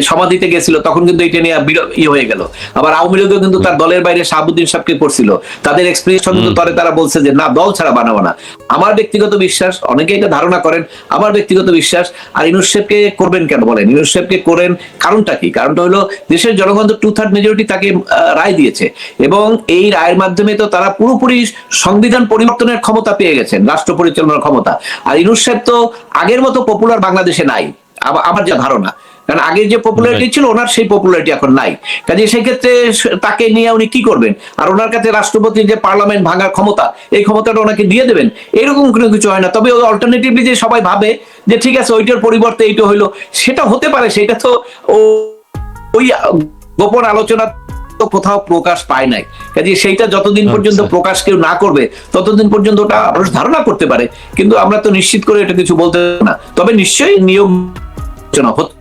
সমাধিতে গেছিল তখন কিন্তু এটা নিয়ে হয়ে গেল। আবার আওয়ামী লীগও কিন্তু তার দলের বাইরে শাহাবুদ্দিন সাহেবকে করছিল, তাদের এক্সপিরিয়েন্স কিন্তু তারা বলছে যে না, দল ছাড়া বানাবো না। আমার ব্যক্তিগত বিশ্বাস, অনেকে এটা ধারণা করেন, আমার ব্যক্তিগত বিশ্বাস, আর ইউনূস সাহেবকে করবেন কেন বলেন? ইউনূস সাহেবকে করেন কারণটা কি? কারণটা হলো দেশের জনগণ তো 2/3 মেজরিটি তাকে রায় দিয়েছে, এবং এই রায়ের মাধ্যমে তো তারা পুরোপুরি সংবিধান পরিবর্তনের ক্ষমতা পেয়ে গেছেন, রাষ্ট্র পরিচালনার ক্ষমতা। আর ইউনূস সাহেব তো আগের মতো পপুলার বাংলাদেশে নাই, আমার যা ধারণা, কারণ আগে যে পপুলারিটি ছিল ওনার সেই পপুলারিটি এখন নাই। কাজে সেই ক্ষেত্রে তাকে নিয়ে উনি কি করবেন? আর ওনার কাছে রাষ্ট্রপতির যে পার্লামেন্ট ভাঙার ক্ষমতা, এই ক্ষমতাটা ওনাকে দিয়ে দেবেন, এরকম কোনো কিছু হয় না। তবে ওই অল্টারনেটিভলি যে সবাই ভাবে যে ঠিক আছে ওইটার পরিবর্তে এইটা হইলো, সেটা হতে পারে, সেটা তো ওই গোপন আলোচনা কোথাও প্রকাশ পায় নাই। কাজে সেইটা যতদিন পর্যন্ত প্রকাশ কেউ না করবে ততদিন পর্যন্ত ওটা মানুষ ধারণা করতে পারে, কিন্তু আমরা তো নিশ্চিত করে এটা কিছু বলতে না। তবে নিশ্চয়ই নিয়োগ হচ্ছে।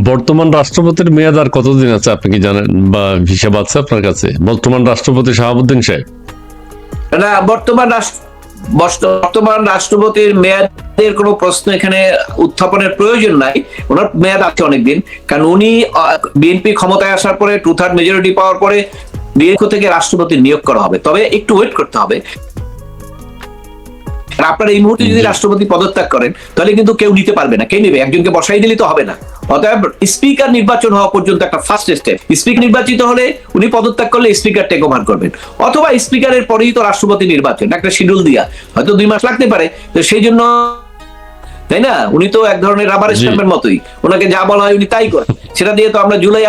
বর্তমান রাষ্ট্রপতির মেয়াদ আর কতদিন আছে আপনি কি জানেন, বা হিসাব আছে আপনার কাছে? বর্তমান রাষ্ট্রপতি শাহাবুদ্দিন সাহেব না, বর্তমান রাষ্ট্রপতির মেয়াদের কোনো প্রশ্ন এখানে উত্থাপনের প্রয়োজন নাই। ওনার মেয়াদ আছে অনেকদিন, কারণ উনি বিএনপি ক্ষমতায় আসার পরে 2/3 মেজরিটি পাওয়ার পরে বিএনপি থেকে রাষ্ট্রপতি নিয়োগ করা হবে। তবে একটু ওয়েট করতে হবে। আপনার এই মুহূর্তে যদি রাষ্ট্রপতি পদত্যাগ করেন তাহলে কিন্তু কেউ নিতে পারবে না। কে নেবে? একজনকে বসাই দিলে তো হবে না। অতএব স্পিকার নির্বাচন হওয়া পর্যন্ত একটা ফার্স্ট স্টেপ। স্পিকার নির্বাচিত হলে উনি পদত্যাগ করলে স্পিকার টেক ওভার করবেন, অথবা স্পিকারের পরেই তো রাষ্ট্রপতি নির্বাচন, একটা শিডিউল দিয়া হয়তো 2 মাস লাগতে পারে। তো সেই জন্য, তাই না, উনি তো এক ধরনের রাবার স্ট্যাম্পের মতোই, ওনাকে যা বলা হয় উনি তাই করেন। সেটা দিয়ে তো আমরা জুলাই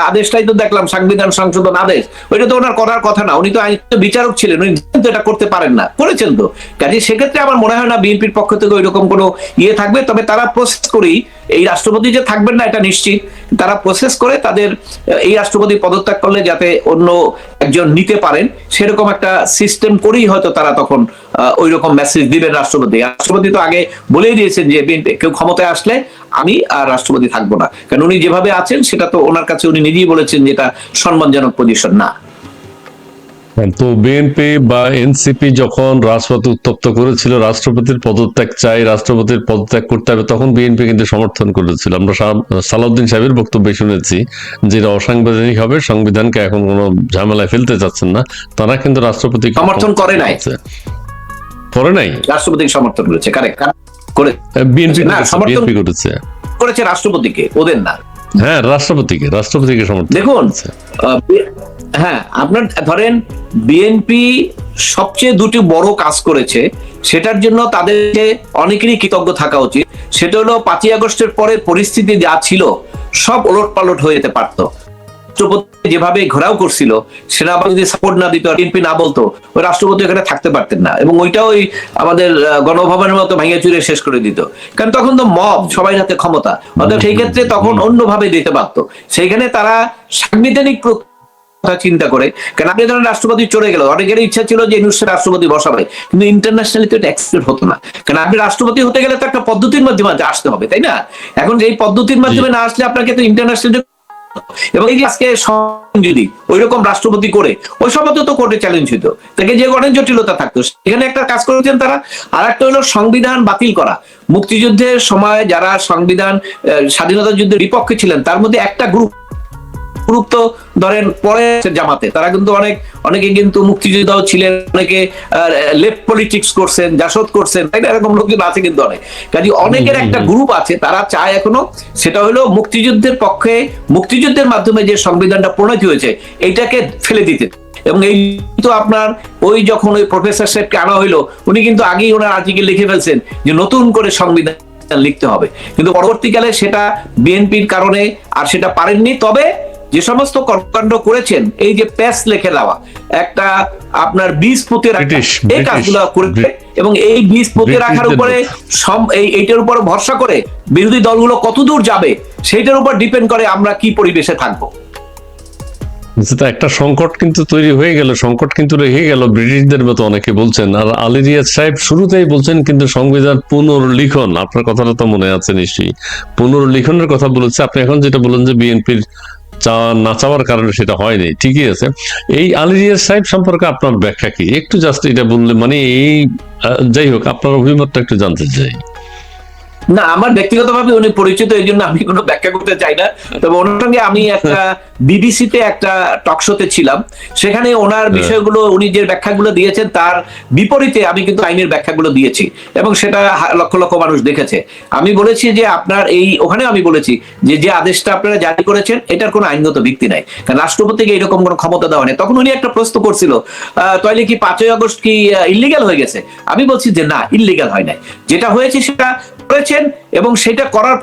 আদেশটাই তো দেখলাম, সংবিধান সংশোধন আদেশ, ওইটা তো ওনার করার কথা না। উনি তো আইন বিচারক ছিলেন, উনি তো এটা করতে পারেন না, করেছেন তো। কাজে সেক্ষেত্রে আমার মনে হয় না বিএনপির পক্ষ থেকে ওইরকম কোনো থাকবে। তবে তারা প্রসেস করেই, এই রাষ্ট্রপতি যে থাকবেন না এটা নিশ্চিত, তারা প্রসেস করে তাদের এই রাষ্ট্রপতি পদত্যাগ করলে যাতে অন্য একজন নিতে পারেন সেরকম একটা সিস্টেম করেই হয়তো তারা তখন ওইরকম মেসেজ দিবেন রাষ্ট্রপতি। রাষ্ট্রপতি তো আগে বলেই দিয়েছেন যে বিএনপি কেউ ক্ষমতায় আসলে আমি আর রাষ্ট্রপতি থাকবো না, কারণ উনি যেভাবে আছেন সেটা তো ওনার কাছে উনি নিজেই বলেছেন যে এটা সম্মানজনক পজিশন না। তো বিএনপি বা এনসিপি যখন রাজপথ উত্তপ্ত করেছিল, রাষ্ট্রপতির পদত্যাগ চাই, রাষ্ট্রপতির পদত্যাগ করতে হবে, তখন বিএনপি কিন্তু সমর্থন করেছিল। আমরা সালাউদ্দিন সাহেবের বক্তব্যে শুনেছি যে এটা অসাংবিধানিক হবে, সংবিধানকে এখন কোনো ঝামেলায় ফেলতে চাচ্ছেন না। তারা কিন্তু রাষ্ট্রপতি সমর্থন করে নাই, রাষ্ট্রপতিকে সমর্থন করেছে। কারেক্ট করে বিএনপি না, সমর্থন করেছে করেছে রাষ্ট্রপতিকে, ওদের না। হ্যাঁ, রাষ্ট্রপতিকে সমর্থন দেখুন, হ্যাঁ, আপনার ধরেন বিএনপি সবচেয়ে দুটি বড় কাজ করেছে, সেটার জন্য তাদেরকে অনেকেরই কৃতজ্ঞ থাকা উচিত। সেটা হলো 5ই আগস্টের পরে পরিস্থিতি যা ছিল সব ওলটপালট হয়ে যেতে পারতো। রাষ্ট্রপতি যেভাবে ঘোরাও করছিল, সেনাবাহিনী যদি সাপোর্ট না দিত, বিএনপি না বলতো, ওই রাষ্ট্রপতি এখানে থাকতে পারতেন না, এবং ওইটা ওই আমাদের গণভবনের মতো ভেঙে চুরে শেষ করে দিত। কারণ তখন তো মব, সবাই হাতে ক্ষমতা, অর্থাৎ সেই ক্ষেত্রে তখন অন্যভাবে দিতে পারতো। সেইখানে তারা সাংবিধানিক কথা চিন্তা করে, কারণ আপনি ধরেন রাষ্ট্রপতি চলে গেল, অনেকের ইচ্ছা ছিল যে ইউনুসকে রাষ্ট্রপতি বসাবে, কিন্তু ইন্টারন্যাশনালি তো এটা অ্যাকসেপ্ট হতো না। কারণ আপনি রাষ্ট্রপতি হতে গেলে তো একটা পদ্ধতির মাধ্যমে আসতে হবে, তাই না? এখন এই পদ্ধতির মাধ্যমে না আসলে আপনাকে তো ইন্টারন্যাশনাল, এবং এই যে আজকে যদি ওই রকম রাষ্ট্রপতি করে ওই সময় তো কোর্টে চ্যালেঞ্জ হইতো, তাকে যে অনেক জটিলতা থাকতো। এখানে একটা কাজ করেছেন তারা। আর একটা হলো সংবিধান বাতিল করা। মুক্তিযুদ্ধের সময় যারা সংবিধান স্বাধীনতা যুদ্ধের বিপক্ষে ছিলেন, তার মধ্যে একটা গ্রুপ তো ধরেন পরে জামাতে, তারা কিন্তু অনেকে কিন্তু মুক্তিযোদ্ধাও ছিলেন, অনেকে লেফট পলিটিক্স করছেন, জাসদ করছেন, তাই না? এরকম লোকজন আছে কিন্তু অনেক। কাজে অনেকের একটা গ্রুপ আছে, তারা চায় এখনো, সেটা হলো মুক্তিযুদ্ধের পক্ষে, মুক্তিযুদ্ধের মাধ্যমে যে সংবিধানটা প্রণীত হয়েছে এইটাকে ফেলে দিতে। এবং এই তো আপনার ওই যখন ওই প্রফেসর সাহেবকে আনা হইলো, উনি কিন্তু আগেই ওনার আর্টিকেল লিখে ফেলছেন যে নতুন করে সংবিধান লিখতে হবে, কিন্তু পরবর্তীকালে সেটা বিএনপির কারণে আর সেটা পারেননি। তবে যে সমস্ত কর্মকাণ্ড করেছেন, এই যে প্যাস লিখে দেওয়া, একটা আপনার বীজ পুঁতে রাখা, এই কাজগুলো করেছে, এবং এই বীজ পুঁতে রাখার উপরে এইটার উপর ভরসা করে বিরোধী দলগুলো কতদূর যাবে সেইটার উপর ডিপেন্ড করে আমরা কি পরিবেশে থাকবো। যেটা একটা সংকট কিন্তু তৈরি হয়ে গেল, সংকট কিন্তু রেখে গেল ব্রিটিশদের মতো অনেকে বলছেন। আর আলী রিয়াজ সাহেব শুরুতেই বলছেন কিন্তু সংবিধান পুনর্লিখন, আপনার কথাটা তো মনে আছে নিশ্চয়ই, পুনর্লিখনের কথা বলেছে। আপনি এখন যেটা বলেন যে বিএনপির না চাওয়ার কারণে সেটা হয়নি, ঠিকই আছে। এই আলী রিয়াজ সাহেব সম্পর্কে আপনার ব্যাখ্যা কি? একটু জাস্ট এটা বললে, মানে এই যাই হোক, আপনার অভিমতটা একটু জানতে চাই। না, আমার ব্যক্তিগতভাবে উনি পরিচিত, এই জন্য আমি কোনো ব্যাখ্যা করতে চাই না। তবে ওনার সঙ্গে আমি একটা বিবিসিতে একটা টক শোতে ছিলাম, সেখানে ওনার বিষয়গুলো, উনি যে ব্যাখ্যাগুলো দিয়েছেন তার বিপরীতে আমি কিন্তু আইনের ব্যাখ্যাগুলো দিয়েছি, এবং সেটা লক্ষ লক্ষ মানুষ দেখেছে। আমি বলেছি যে আপনার ওখানে আমি বলেছি যে আদেশটা আপনারা জারি করেছেন এটার কোনো আইনগত ভিত্তি নাই, কারণ রাষ্ট্রপতিকে এরকম কোনো ক্ষমতা দেওয়া নেই। তখন উনি একটা প্রশ্ন করছিল, তাইলে কি 5ই আগস্ট কি ইল্লিগাল হয়ে গেছে? আমি বলছি যে না, ইল্লিগাল হয় নাই, যেটা হয়েছে সেটা করেছেন, এবং সেটা করার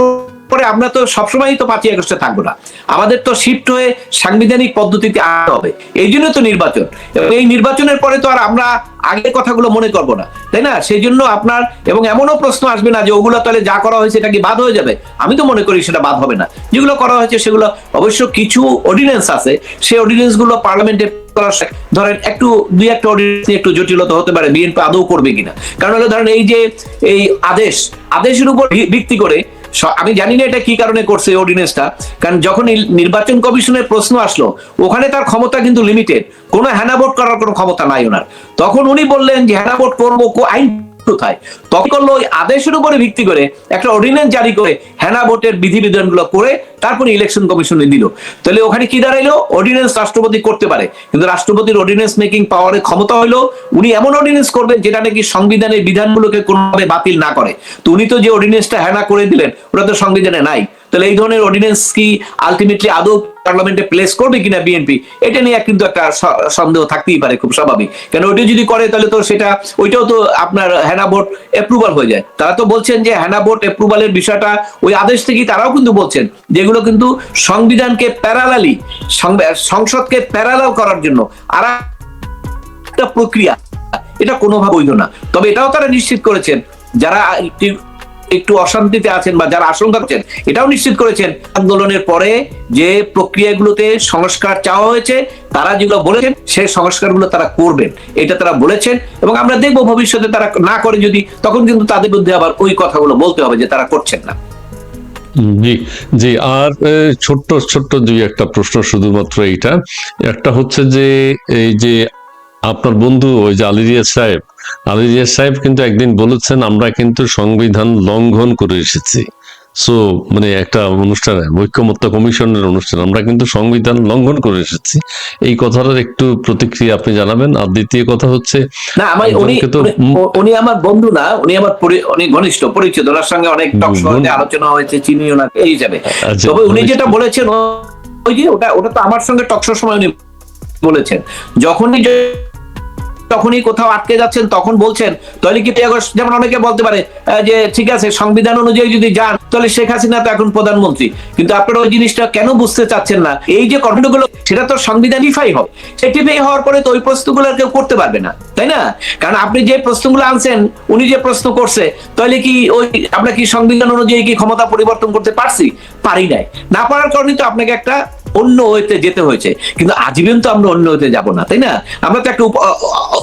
পরে আমরা তো সবসময় তো 5ই আগস্টে থাকবো না, আমাদের তো শিফট হয়ে সাংবিধানিক পদ্ধতিতে আসতে হবে। এই জন্য তো নির্বাচন, এবং এই নির্বাচনের পরে তো আর আমরা আগের কথাগুলো মনে করবো না, তাই না? সেই জন্য আপনার, এবং এমনও প্রশ্ন আসবে না যে ওগুলো তাহলে যা করা হয়েছে এটা কি বাদ হয়ে যাবে। আমি তো মনে করি সেটা বাদ হবে না। যেগুলো করা হয়েছে সেগুলো অবশ্য কিছু অর্ডিন্যান্স আছে, সেই অর্ডিন্যান্স গুলো পার্লামেন্টে ধরেন একটু দুই একটা অর্ডিন্যান্স একটু জটিলতা হতে পারে, বিএনপি আদৌ করবে কিনা। কারণ হলো ধরেন এই যে এই আদেশের উপর ভিত্তি করে, আমি জানি না এটা কি কারণে করছে এই অর্ডিন্যান্সটা, কারণ যখন নির্বাচন কমিশনের প্রশ্ন আসলো, ওখানে তার ক্ষমতা কিন্তু লিমিটেড, কোনো হ্যানাভোট করার কোনো ক্ষমতা নাই ওনার। তখন উনি বললেন যে হ্যানাভোট করবো, আইন কোথায়? তখন করলো ওই আদেশের উপরে ভিত্তি করে একটা অর্ডিন্যান্স জারি করে হ্যানাভোটের বিধিবিধানগুলো করে তারপরে ইলেকশন কমিশনে দিল। তাহলে ওখানে কি দাঁড়াইলো? অর্ডিন্যান্স রাষ্ট্রপতি করতে পারে, কিন্তু রাষ্ট্রপতির অর্ডিন্যান্স মেকিং পাওয়ারের ক্ষমতা হলো উনি এমন অর্ডিন্যান্স করবেন যেটা নাকি সংবিধানের বিধানগুলোকে কোনোভাবে বাতিল না করে। তো উনি তো যে অর্ডিন্যান্সটা হ্যানা করে দিলেন, ওটা তো সংবিধানে নাই। তাহলে এই ধরনের অর্ডিন্যান্স কি আলটিমেটলি আদৌ পার্লামেন্টে প্লেস করবে কিনা বিএনপি, এটা নিয়ে কিন্তু একটা সন্দেহ থাকতেই পারে, খুব স্বাভাবিক। কেন ওইটা যদি করে তাহলে তো সেটা, ওইটাও তো আপনার হ্যানা ভোট অ্যাপ্রুভাল হয়ে যায়। তারা তো বলছেন যে হ্যানা ভোট অ্যাপ্রুভালের বিষয়টা ওই আদেশ থেকেই তারাও কিন্তু বলছেন যেগুলো কিন্তু সংবিধানকে প্যারালালি, সংসদকে প্যারালাল করার জন্য আর একটা প্রক্রিয়া, এটা কোনোভাবে বৈধ না। তবে এটাও তারা নিশ্চিত করেছেন, যারা একটু অশান্তিতে আছেন বা যারা আশঙ্কা করছেন, এটাও নিশ্চিত করেছেন আন্দোলনের পরে যে প্রক্রিয়াগুলোতে সংস্কার চাওয়া হয়েছে, তারা যেগুলো বলেছেন সেই সংস্কারগুলো তারা করবেন, এটা তারা বলেছেন। এবং আমরা দেখবো ভবিষ্যতে তারা না করে যদি, তখন কিন্তু তাদের বিরুদ্ধে আবার ওই কথাগুলো বলতে হবে যে তারা করছেন না। জি জি, আর ছোট্ট ছোট্ট দুই একটা প্রশ্ন, শুধুমাত্র এইটা একটা হচ্ছে যে এই যে আপনার বন্ধু ওই যে আলী রিয়াজ সাহেব কিন্তু একদিন বলেছেন আমরা কিন্তু সংবিধান লঙ্ঘন করে এসেছি। সো মানে একটা অনুষ্ঠানে ঐক্যমত্য কমিশনের অনুষ্ঠান আমরা কিন্তু সংবিধান লঙ্ঘন করে এসেছি, এই কথাটার একটু প্রতিক্রিয়া আপনি জানাবেন। আর দ্বিতীয় কথা হচ্ছে না আমার উনি একজনকে তো উনি আমার বন্ধু না, উনি আমার অনেক ঘনিষ্ঠ পরিচিত, ওনার সঙ্গে অনেক টক শোতে আলোচনা হয়েছে, চিনিও না এই হিসাবে। আচ্ছা, তবে উনি ঘনিষ্ঠ। যেটা বলেছেন ওই যে ওটা তো আমার সঙ্গে টক শোর সময় উনি বলেছেন, যখনই কোথাও আটকে যাচ্ছেন তখন বলছেন তাহলে কি 5 আগস্ট, যেমন অনেকে বলতে পারে যে ঠিক আছে সংবিধান অনুযায়ী যদি যান তাহলে শেখ হাসিনা তো এখন প্রধানমন্ত্রী, কিন্তু আপনারা ওই জিনিসটা কেন বুঝতে চাচ্ছেন না? এই যে কর্মগুলো সেটা তো সংবিধান ডিফাই হবে, সেটিফাই হওয়ার পরে তো ওই প্রশ্নগুলো আর কেউ করতে পারবে না, তাই না? কারণ আপনি যে প্রশ্নগুলো আনছেন, উনি যে প্রশ্ন করছে, তাহলে কি ওই আমরা কি সংবিধান অনুযায়ী কি ক্ষমতা পরিবর্তন করতে পারছি? পারি নাই। না পারার কারণে তো আপনাকে একটা অন্য ওয়েতে যেতে হয়েছে, কিন্তু আজীবন তো আমরা অন্য ওয়েতে যাব না, তাই না? আমরা তো একটা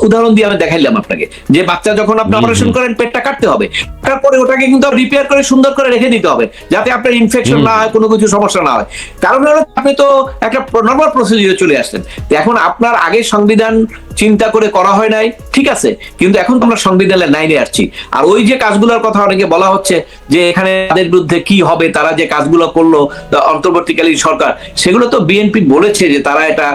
উদাহরণ দিয়ে আমি দেখাইলাম আপনাকে যে বাচ্চা যখন আপনি অপারেশন করেন পেটটা কাটতে হবে, তারপরে ওটাকে কিন্তু রিপেয়ার করে সুন্দর করে রেখে দিতে হবে যাতে আপনার ইনফেকশন না হয়, কোনো কিছু সমস্যা না হয়। কারণ হলো আপনি তো একটা নরমাল প্রসিডিউরে চলে আসছেন। এখন আপনার আগে সংবিধান চিন্তা করে করা হয় নাই, ঠিক আছে, কিন্তু এখন তো আমরা সংবিধানের লাইনে আসছি। আর ওই যে কাজগুলোর কথা অনেকে বলা হচ্ছে যে এখানে তাদের বিরুদ্ধে কি হবে, তারা যে কাজগুলো করলো অন্তর্বর্তীকালীন সরকার, সেগুলো তো বিএনপি বলেছে যে তারা এটা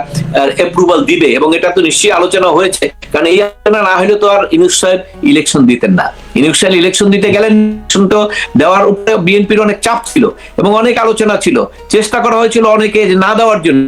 অ্যাপ্রুভাল দিবে, এবং এটা তো নিশ্চয়ই আলোচনা হয়েছে। কারণ এই আলোচনা না হলে তো আর ইউনূস সাহেব ইলেকশন দিতেন না। ইউনূস সাহেব ইলেকশন দিতে গেলেন, তো দেওয়ার উপরে বিএনপির অনেক চাপ ছিল এবং অনেক আলোচনা ছিল, চেষ্টা করা হয়েছিল অনেকে যে না দেওয়ার জন্য।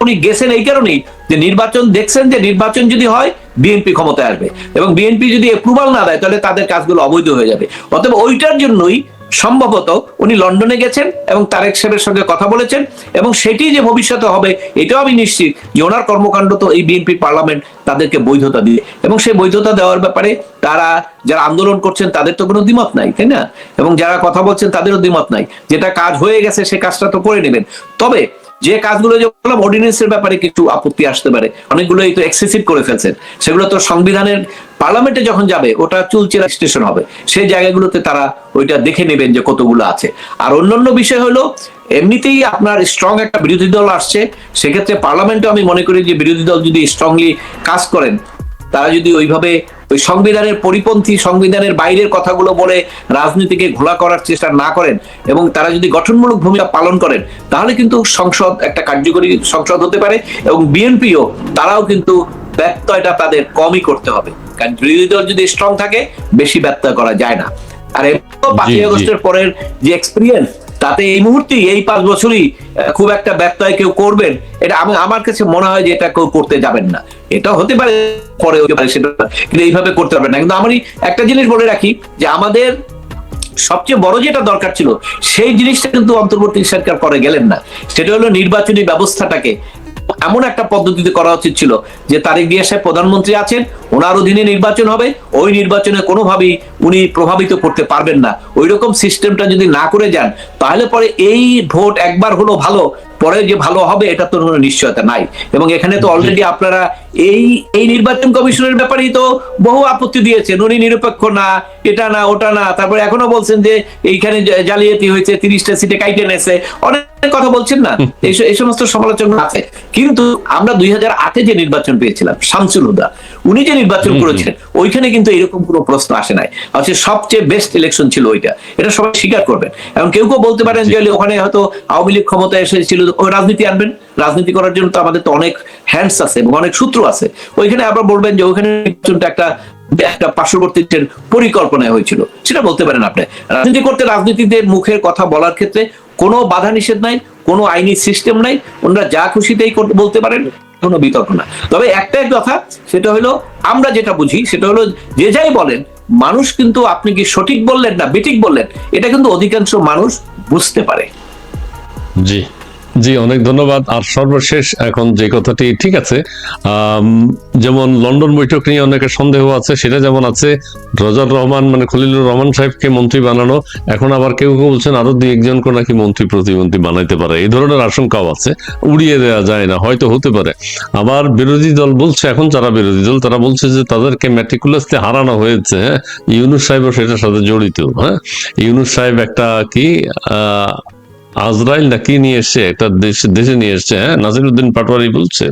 উনি গেছেন এই কারণেই যে নির্বাচন দেখছেন যে নির্বাচন যদি হয় বিএনপি ক্ষমতায় আসবে, এবং বিএনপি যদি অ্যাপ্রুভাল না দেয় তাহলে তাদের কাজগুলো অবৈধ হয়ে যাবে। অতএব ওইটার জন্যই সম্ভবত উনি লন্ডনে গেছেন এবং তারেক সাহেবের সঙ্গে কথা বলেছেন, এবং সেটি যে ভবিষ্যতে হবে এটাও আমি নিশ্চিত যে ওনার কর্মকাণ্ড তো এই বিএনপি পার্লামেন্ট তাদেরকে বৈধতা দিয়ে, এবং সেই বৈধতা দেওয়ার ব্যাপারে তারা যারা আন্দোলন করছেন তাদের তো কোনো দ্বিমত নাই, তাই না? এবং যারা কথা বলছেন তাদেরও দ্বিমত নাই। যেটা কাজ হয়ে গেছে সে কাজটা তো করে নেবেন। তবে যে কাজগুলো যে বললাম অর্ডিন্যান্সের ব্যাপারে কিছু আপত্তি আসতে পারে, অনেকগুলোই তো এক্সেসিভ করে ফেলছেন, সেগুলো তো সংবিধানের পার্লামেন্টে যখন যাবে ওটা চুলচেরা স্টেশন হবে, সেই জায়গাগুলোতে তারা ওইটা দেখে নেবেন যে কতগুলো আছে। আর অন্যান্য বিষয় হলো এমনিতেই আপনার স্ট্রং একটা বিরোধী দল আসছে, সেক্ষেত্রে পার্লামেন্টে আমি মনে করি যে বিরোধী দল যদি স্ট্রংলি কাজ করেন, তারা যদি ওইভাবে ওই সংবিধানের পরিপন্থী, সংবিধানের বাইরের কথাগুলো বলে রাজনীতিকে ঘোলা করার চেষ্টা না করেন, এবং তারা যদি গঠনমূলক ভূমিকা পালন করেন, তাহলে কিন্তু সংসদ একটা কার্যকরী সংসদ হতে পারে। এবং বিএনপিও তারাও কিন্তু ব্যত্যয়টা তাদের কমই করতে হবে, কারণ বিরোধী দল যদি স্ট্রং থাকে বেশি ব্যত্যয় করা যায় না। আর 5 আগস্টের পরের যে এক্সপিরিয়েন্স, তাতে এই মুহূর্তে এই 5 বছরই খুব একটা ব্যত্যয় কেউ করবেন এটা আমার কাছে মনে হয় যে এটা কেউ করতে যাবেন না। এটা হতে পারে পরে হতে পারে, সেটা কিন্তু এইভাবে করতে পারবেন না। কিন্তু আমি একটা জিনিস বলে রাখি যে আমাদের সবচেয়ে বড় যেটা দরকার ছিল সেই জিনিসটা কিন্তু অন্তর্বর্তী সরকার করে গেলেন না, সেটা হলো নির্বাচনী ব্যবস্থাটাকে এমন একটা পদ্ধতিতে করা উচিত ছিল যে তারেক জিয়া সাহেব প্রধানমন্ত্রী আছেন, ওনার অধীনে নির্বাচন হবে, ওই নির্বাচনে কোনোভাবেই উনি প্রভাবিত করতে পারবেন না। ওই রকম সিস্টেমটা যদি না করে যান, তাহলে পরে এই ভোট একবার হলো ভালো, পরে যে ভালো হবে এটা তো কোনো নিশ্চয়তা নাই। এবং এখানে তো অলরেডি আপনারা এই নির্বাচন কমিশনের ব্যাপারেই তো বহু আপত্তি দিয়েছেন, উনি নিরপেক্ষ না, এটা না ওটা না, তারপরে এখনো বলছেন যে এইখানে জালিয়াতি হয়েছে, 30টা সিটে কাইটে নেছে, অনেক কথা বলছেন না, এই সমস্ত সমালোচনা আছে। কিন্তু আমরা 2008-এ যে নির্বাচন পেয়েছিলাম, শামসুল হুদা উনি যে নির্বাচন করেছিলেন, ওইখানে কিন্তু এরকম কোনো প্রশ্ন আসে নাই। হচ্ছে সবচেয়ে বেস্ট ইলেকশন ছিল ওইটা, এটা সবাই স্বীকার করবেন। এবং কেউ কেউ বলতে পারেন যে ওখানে হয়তো আওয়ামী লীগ ক্ষমতায় এসেছিল, ওই রাজনীতি আনবেন, রাজনীতি করার জন্য তো আমাদের তো অনেক হ্যান্ডস আছে এবং অনেক সূত্র আছে। ওইখানে আবার বলবেন যে ওইখানে নির্বাচনটা একটা পার্শ্ববর্তীদের পরিকল্পনায় হয়েছিল, সেটা বলতে পারেন আপনি। রাজনীতি করতে রাজনীতিতে মুখের কথা বলার ক্ষেত্রে কোনো বাধা নিষেধ নাই, কোনো আইনি সিস্টেম নাই, ওনারা যা খুশিতেই বলতে পারেন, কোনো বিতর্ক না। তবে একটাই কথা, সেটা হলো আমরা যেটা বুঝি সেটা হলো যে যাই বলেন, মানুষ কিন্তু আপনি কি সঠিক বললেন না বেঠিক বললেন এটা কিন্তু অধিকাংশ মানুষ বুঝতে পারে। জি জি, অনেক ধন্যবাদ। আর সর্বশেষ এখন যে কথাটি ঠিক আছে, যেমন লন্ডন বৈঠক নিয়ে অনেকের সন্দেহ আছে, সেটা যেমন আছে, রজার রহমান মানে খলিলুর রহমান সাহেবকে মন্ত্রী বানানো, এখন আবার কেউ কেউ বলছেন আরো 2-1জনকে নাকি মন্ত্রী প্রতিমন্ত্রী বানাইতে পারে, এই ধরনের আশঙ্কাও আছে, উড়িয়ে দেওয়া যায় না, হয়তো হতে পারে। আবার বিরোধী দল বলছে, এখন যারা বিরোধী দল তারা বলছে যে তাদেরকে ম্যাটিকুলাসলি হারানো হয়েছে। হ্যাঁ, ইউনূস সাহেবও সেটার সাথে জড়িত। হ্যাঁ, ইউনূস সাহেব একটা কি আজরাইল নাকি নিয়ে এসছে একটা দেশে নিয়ে এসছে, হ্যাঁ, নাসিরউদ্দিন পাটোয়ারি বলছে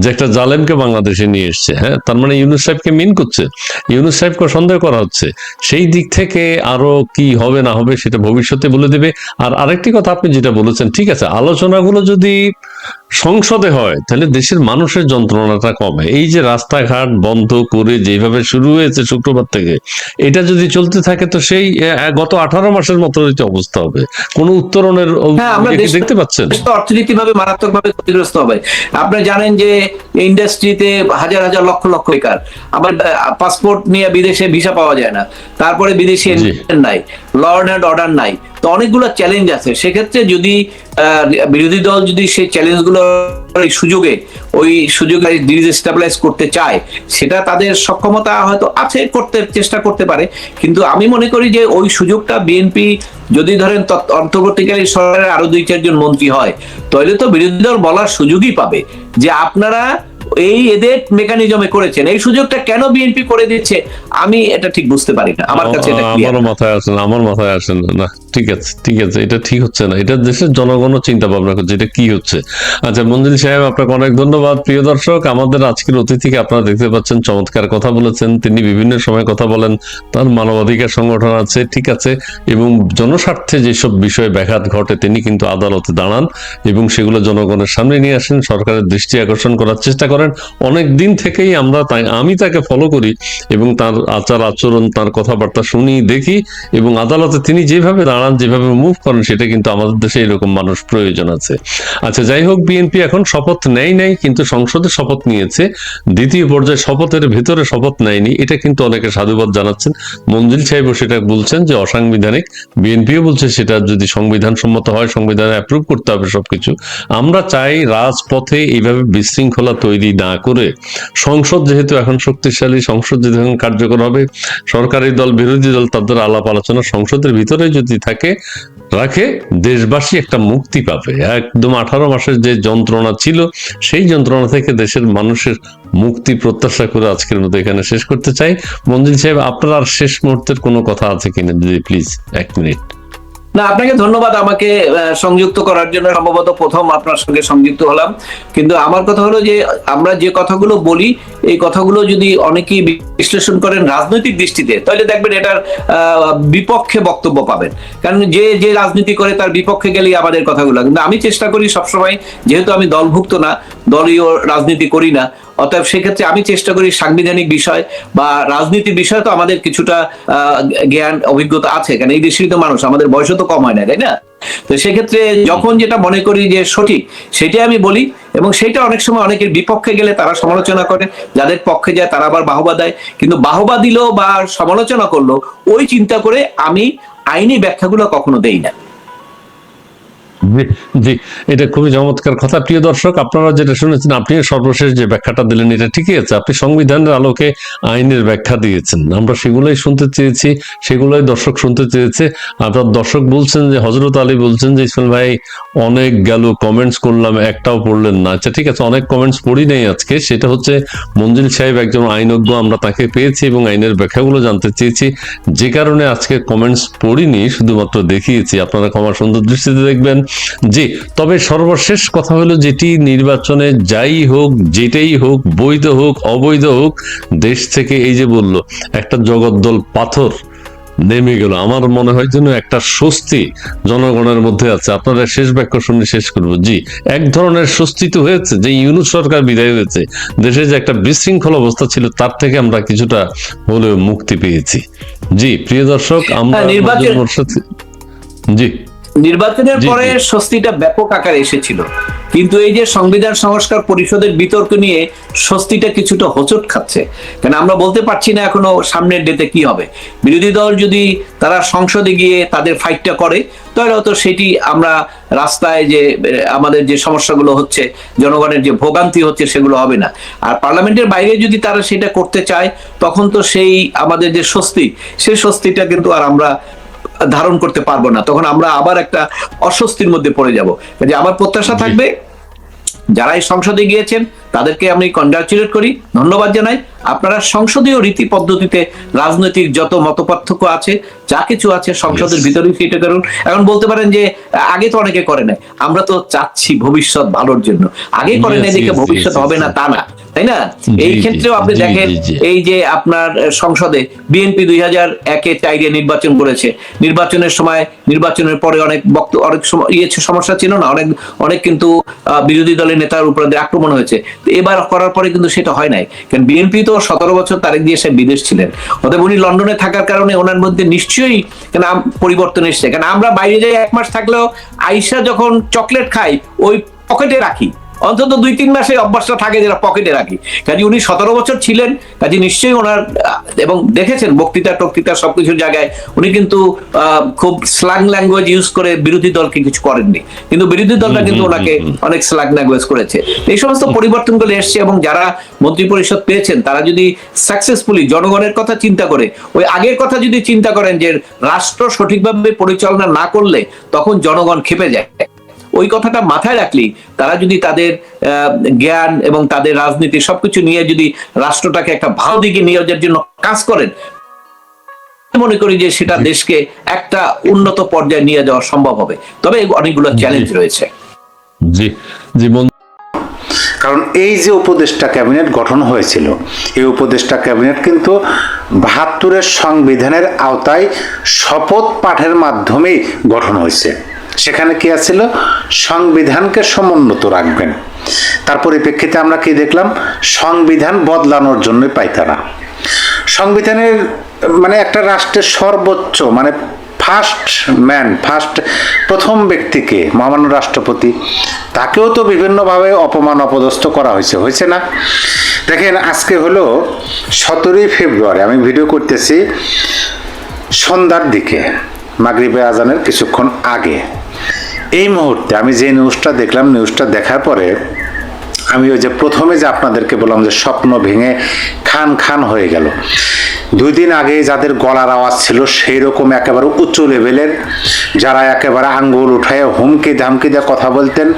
যে একটা জালেমকে বাংলাদেশে নিয়ে এসছে, হ্যাঁ, তার মানে ইউনূস সাহেবকে মিন করছে, ইউনূস সাহেবকে সন্দেহ করা হচ্ছে। সেই দিক থেকে আরো কি হবে না হবে সেটা ভবিষ্যতে বলে দেবে। আর আরেকটি কথা আপনি যেটা বলেছেন, ঠিক আছে, আলোচনাগুলো যদি সংসদে হয় তাহলে দেশের মানুষের যন্ত্রণাটা কমে। এই যে রাস্তাঘাট বন্ধ করে যেভাবে শুরু হয়েছে শুক্রবার থেকে, এটা যদি চলতে থাকে তো সেই গত 18 মাসের মতো অবস্থা হবে। কোনো উত্তরণের হ্যাঁ, আমরা দেখতে পাচ্ছেন? দেশ তো অর্থনৈতিকভাবে মারাত্মকভাবে ক্ষতিগ্রস্ত হবে। আপনারা জানেন যে ইন্ডাস্ট্রিতে হাজার হাজার লক্ষ লক্ষ বেকার, আবার পাসপোর্ট নিয়ে বিদেশে ভিসা পাওয়া যায় না, তারপরে বিদেশে নাই, ল অ্যান্ড অর্ডার নাই, তো অনেকগুলো চ্যালেঞ্জ আছে। সেক্ষেত্রে যদি বিরোধী দল যদি সেই চ্যালেঞ্জগুলো ওই সুযোগে ডিস্টেবিলাইজ করতে চায়, সেটা তাদের সক্ষমতা হয়তো আছে, করতে চেষ্টা করতে পারে। কিন্তু আমি মনে করি যে ওই সুযোগটা বিএনপি যদি ধরেন অন্তর্বর্তীকালীন সরকারের আরো 2-4 জন মন্ত্রী হয়, তাহলে তো বিরোধী দল বলার সুযোগই পাবে যে আপনারা এই এদের মেকানিজমে করেছেন, এই সুযোগটা কেন বিএনপি করে দিচ্ছে আমি এটা ঠিক বুঝতে পারি না। আমার কাছে এটা আমারও মাথায় আসে না, আমার মাথায় আসে না। ঠিক আছে, ঠিক আছে, এটা ঠিক হচ্ছে না, এটা দেশের জনগণও চিন্তা ভাবনা করছে এটা কি হচ্ছে। আচ্ছা মঞ্জুল সাহেব, আপনাকে অনেক ধন্যবাদ। প্রিয় দর্শক, আমাদের আজকের অতিথিকে আপনারা দেখতে পাচ্ছেন, চমৎকার কথা বলেছেন তিনি, বিভিন্ন সময় কথা বলেন, তার মানবাধিকার সংগঠন আছে, ঠিক আছে, এবং জনস্বার্থে যেসব বিষয়ে ব্যাঘাত ঘটে তিনি কিন্তু আদালতে দাঁড়ান এবং সেগুলো জনগণের সামনে নিয়ে আসেন, সরকারের দৃষ্টি আকর্ষণ করার চেষ্টা করেন। অনেক দিন থেকেই আমি তাকে ফলো করি এবং তার আচার আচরণ, তার কথাবার্তা শুনি, দেখি, এবং আদালতে তিনি যেভাবে দাঁড়ান, যেভাবে মুভ করেন, সেটা কিন্তু আমাদের দেশে এরকম মানুষ প্রয়োজন আছে। আচ্ছা যাই হোক, বিএনপি এখন শপথ নেয় কিন্তু সংসদে শপথ নিয়েছে, দ্বিতীয় পর্যায়ে শপথের ভেতরে শপথ নেয়নি, এটা কিন্তু অনেকে সাধুবাদ জানাচ্ছেন। মঞ্জুল সাহেবও সেটা বলছেন যে অসাংবিধানিক, বিএনপিও বলছে সেটা যদি সংবিধান সম্মত হয়, সংবিধানে অ্যাপ্রুভ করতে হবে সবকিছু। আমরা চাই রাজপথে এইভাবে বিশৃঙ্খলা তৈরি না করে, সংসদ যেহেতু এখন শক্তিশালী, সংসদ যেহেতু এখন কার্যকর হবে, সরকারি দল বিরোধী দল তাদের আলাপ আলোচনা সংসদের ভিতরে যদি রাখে, দেশবাসী একটা মুক্তি পাবে। একদম 18 মাসের যে যন্ত্রণা ছিল, সেই যন্ত্রণা থেকে দেশের মানুষের মুক্তি প্রত্যাশা করে আজকের মতো এখানে শেষ করতে চাই। মঞ্জুল সাহেব, আপনার আর শেষ মুহূর্তের কোনো কথা আছে কিনা, যদি প্লিজ 1 মিনিট। না, আপনাকে ধন্যবাদ আমাকে সংযুক্ত করার জন্য। সম্ভবত প্রথম আপনার সঙ্গে সংযুক্ত হলাম, কিন্তু আমার কথা হলো যে আমরা যে কথাগুলো বলি, এই কথাগুলো যদি অনেকেই বিশ্লেষণ করেন রাজনৈতিক দৃষ্টিতে, তাহলে দেখবেন এটার বিপক্ষে বক্তব্য পাবেন, কারণ যে রাজনীতি করে তার বিপক্ষে গেলেই আমাদের কথাগুলো। কিন্তু আমি চেষ্টা করি সবসময়, যেহেতু আমি দলভুক্ত না, দলীয় রাজনীতি করি না, অতএব সেক্ষেত্রে আমি চেষ্টা করি সাংবিধানিক বিষয় বা রাজনীতির বিষয়ে তো আমাদের কিছুটা জ্ঞান অভিজ্ঞতা আছে, কারণ এই দেশেই তো মানুষ, আমাদের বয়সও তো কম হয় না, তাই না? তো সেক্ষেত্রে যখন যেটা মনে করি যে সঠিক, সেটাই আমি বলি, এবং সেটা অনেক সময় অনেকের বিপক্ষে গেলে তারা সমালোচনা করে, যাদের পক্ষে যায় তারা আবার বাহবা দেয়। কিন্তু বাহবা দিল বা সমালোচনা করলো, ওই চিন্তা করে আমি আইনি ব্যাখ্যাগুলো কখনো দেই না। জি, এটা খুবই চমৎকার কথা। প্রিয় দর্শক, আপনারা যেটা শুনেছেন, আপনি সর্বশেষ যে ব্যাখ্যাটা দিলেন এটা ঠিকই আছে, আপনি সংবিধানের আলোকে আইনের ব্যাখ্যা দিয়েছেন, আমরা সেগুলোই শুনতে চেয়েছি, সেগুলোই দর্শক শুনতে চেয়েছে। আপনার দর্শক বলছেন যে, হযরত আলী বলছেন যে ইসমাইল ভাই অনেক গেল, কমেন্টস করলাম, একটাও পড়লেন না। আচ্ছা ঠিক আছে, অনেক কমেন্টস পড়ি নাই আজকে, সেটা হচ্ছে মঞ্জুল সাহেব একজন আইনজ্ঞ, আমরা তাকে পেয়েছি এবং আইনের ব্যাখ্যাগুলো জানতে চেয়েছি, যে কারণে আজকে কমেন্টস পড়িনি, শুধুমাত্র দেখিয়েছি। আপনারা ক্ষমা সুন্দর দৃষ্টিতে দেখবেন। জি, তবে সর্বশেষ কথা হলো, যেটি নির্বাচনে যাই হোক, যেটাই হোক, বৈধ হোক অবৈধ হোক, দেশ থেকে এই যে বলল একটা জগদ্দল পাথর নেমে গেল, আমার মনে হয় যেন একটা স্বস্তি জনগণের মধ্যে আছে। আপনারা শেষ বাক্য শুনে শেষ করবো। জি, এক ধরনের স্বস্তি তো হয়েছে যে ইউনূস সরকার বিদায় হয়েছে, দেশে যে একটা বিশৃঙ্খল অবস্থা ছিল তার থেকে আমরা কিছুটা হলেও মুক্তি পেয়েছি। জি প্রিয় দর্শক, আমরা জি নির্বাচনের পরে স্বস্তিটা ব্যাপক আকারে এসেছিল, কিন্তু এই যে সংবিধান সংস্কার পরিষদের বিতর্ক নিয়ে স্বস্তিটা কিছুটা হোঁচট খাচ্ছে, কারণ আমরা বলতে পারছি না এখনো সামনের ডেতে কি হবে। বিরোধী দল যদি তারা সংসদে গিয়ে তাদের ফাইটটা করে, তাহলে হয়তো সেটি আমরা রাস্তায় যে আমাদের যে সমস্যাগুলো হচ্ছে, জনগণের যে ভোগান্তি হচ্ছে, সেগুলো হবে না। আর পার্লামেন্টের বাইরে যদি তারা সেটা করতে চায়, তখন তো সেই আমাদের যে স্বস্তি, সেই স্বস্তিটা কিন্তু আর আমরা ধারণ করতে পারবো না, তখন আমরা আবার একটা অস্বস্তির মধ্যে পড়ে যাব। যে আমার প্রত্যাশা থাকবে, যারা এই সংসদে গিয়েছেন তাদেরকে আমি কনগ্রাচুলেট করি, ধন্যবাদ জানাই। আপনারা সংসদীয় রীতি পদ্ধতিতে রাজনৈতিক যত মতপার্থক্য আছে, যা কিছু আছে সংসদের ভিতরেই সেটা করুন। এখন বলতে পারেন যে আগে তো অনেকে করে নাই, আমরা তো চাচ্ছি ভবিষ্যৎ ভালোর জন্য, আগে করে নাই দেখে ভবিষ্যৎ হবে না তা না, তাই না? এই ক্ষেত্রেও আপনি দেখেন এই যে আপনার সংসদে বিএনপি 2001-এ 4 নির্বাচন করেছে, নির্বাচনের সময় নির্বাচনের পরে অনেক অনেক সমস্যা ছিল না, অনেক কিন্তু বিরোধী দলের নেতার উপর আক্রমণ হয়েছে। এবার করার পরে কিন্তু সেটা হয় নাই, কারণ বিএনপি তো 17 বছর তারেক দিয়ে সে বিদেশ ছিলেন, অতএব উনি লন্ডনে থাকার কারণে ওনার মধ্যে নিশ্চয়ই নাম পরিবর্তন এসছে। কারণ আমরা বাইরে যাই 1 মাস থাকলেও আইসা যখন চকলেট খাই ওই পকেটে রাখি, অন্তত 2-3 মাসে অভ্যাসটা থাকে যেটা পকেটে রাখি। কাজে উনি 17 বছর ছিলেন, কাজে নিশ্চয়ই ওনার এবং দেখেছেন বক্তৃতা সবকিছুর জায়গায় উনি কিন্তু খুব স্ল্যাং ল্যাঙ্গুয়েজ ইউজ করে বিরোধী দলকে কিছু করেননি, কিন্তু বিরোধী দলটা কিন্তু ওনাকে অনেক স্ল্যাং ল্যাঙ্গুয়েজ করেছে। এই সমস্ত পরিবর্তনগুলো এসছে এবং যারা মন্ত্রী পরিষদ পেয়েছেন তারা যদি সাকসেসফুলি জনগণের কথা চিন্তা করে, ওই আগের কথা যদি চিন্তা করেন যে রাষ্ট্র সঠিকভাবে পরিচালনা না করলে তখন জনগণ ক্ষেপে যায়, ওই কথাটা মাথায় রাখলি তারা যদি তাদের জ্ঞান এবং তাদের রাজনীতি সবকিছু নিয়ে যদি রাষ্ট্রটাকে একটা ভালো দিকে নিয়ে যাওয়ার জন্য কাজ করেন, মনে করি যে সেটা দেশকে একটা উন্নত পর্যায়ে নিয়ে যাওয়া সম্ভব হবে। তবে অনেকগুলো চ্যালেঞ্জ রয়েছে। জি জি, কারণ এই যে উপদেষ্টা ক্যাবিনেট গঠন হয়েছিল, এই উপদেষ্টা ক্যাবিনেট কিন্তু 72-এর সংবিধানের আওতায় শপথ পাঠের মাধ্যমেই গঠন হয়েছে। সেখানে কি আছিল? সংবিধানকে সমুন্নত রাখবেন। তার পরিপ্রেক্ষিতে আমরা কি দেখলাম? সংবিধান বদলানোর জন্য পাইতারা। সংবিধানের মানে একটা রাষ্ট্রের সর্বোচ্চ মানে প্রথম ব্যক্তিকে মহামান্য রাষ্ট্রপতি, তাকেও তো বিভিন্নভাবে অপমান অপদস্থ করা হয়েছে না? দেখেন আজকে হলো 17 ফেব্রুয়ারি, আমি ভিডিও করতেছি সন্ধ্যার দিকে, মাগরিবে আজানের কিছুক্ষণ আগে। এই মুহূর্তে আমি যে নিউজটা দেখলাম, নিউজটা দেখার পরে আমি ওই যে প্রথমে যে আপনাদেরকে বললাম যে স্বপ্ন ভেঙে খান হয়ে গেল। 2 দিন আগে যাদের গলার আওয়াজ ছিল সেই রকম একেবারে উঁচু লেভেলের, যারা একেবারে আঙ্গুল উঠায় হুমকি ধামকি দিয়ে কথা বলতেন,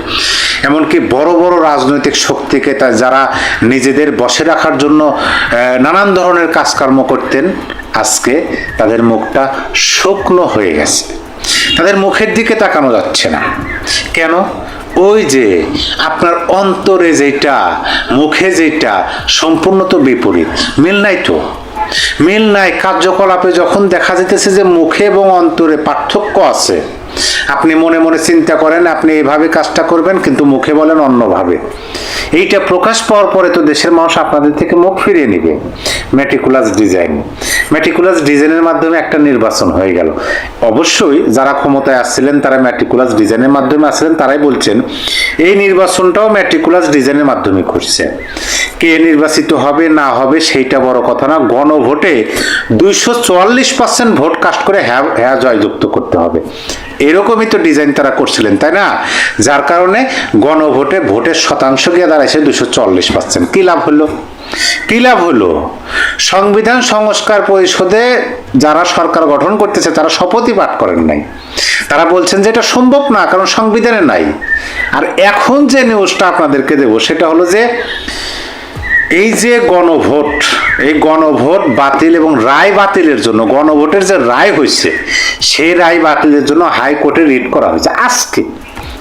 এমনকি বড় বড় রাজনৈতিক শক্তিকে যারা নিজেদের বসে রাখার জন্য নানান ধরনের কাজকর্ম করতেন, আজকে তাদের মুখটা শুকনো হয়ে গেছে, তাদের মুখের দিকে তাকানো যাচ্ছে না। কেন? ওই যে আপনার অন্তরে যেটা, মুখে যেটা সম্পূর্ণ তো বিপরীত, মিল নাই। কার্যকলাপে যখন দেখা যেতেছে যে মুখে এবং অন্তরে পার্থক্য আছে, আপনি মনে মনে চিন্তা করেন আপনি এইভাবে কাজটা করবেন, কিন্তু মুখে বলেন অন্যভাবে। এইটা প্রকাশ পাওয়ার পরে তো দেশের মানুষ আপনাদের থেকে মুখ ফিরিয়ে নিবে। মেটিকুলাস ডিজাইনের মাধ্যমে একটা নির্বাচন হয়ে গেল। অবশ্যই যারা ক্ষমতায় আসছিলেন তারা মেটিকুলাস ডিজাইনের মাধ্যমে আসছিলেন, তারাই বলছেন এই নির্বাচনটাও মেটিকুলাস ডিজাইনের মাধ্যমে করছে। কে নির্বাচিত হবে না হবে সেইটা বড় কথা না, গণভোটে 244% ভোট কাস্ট করে হ্যাঁ জয়যুক্ত করতে হবে, এরকমই তো ডিজাইন তারা করছিলেন, তাই না? যার কারণে গণভোটে ভোটের শতাংশ গিয়ে দাঁড়াইছে 240%। কি লাভ হলো? সংবিধান সংস্কার পরিষদে যারা সরকার গঠন করতেছে তারা শপথই পাঠ করেন নাই, তারা বলছেন যে এটা সম্ভব না, কারণ সংবিধানে নাই। আর এখন যে নিউজটা আপনাদেরকে দেব সেটা হলো যে এই যে এই গণভোট বাতিল এবং রায় বাতিলের জন্য, গণভোটের যে রায় হয়েছে সেই রায় বাতিলের জন্য হাইকোর্টে রিট করা হয়েছে আজকে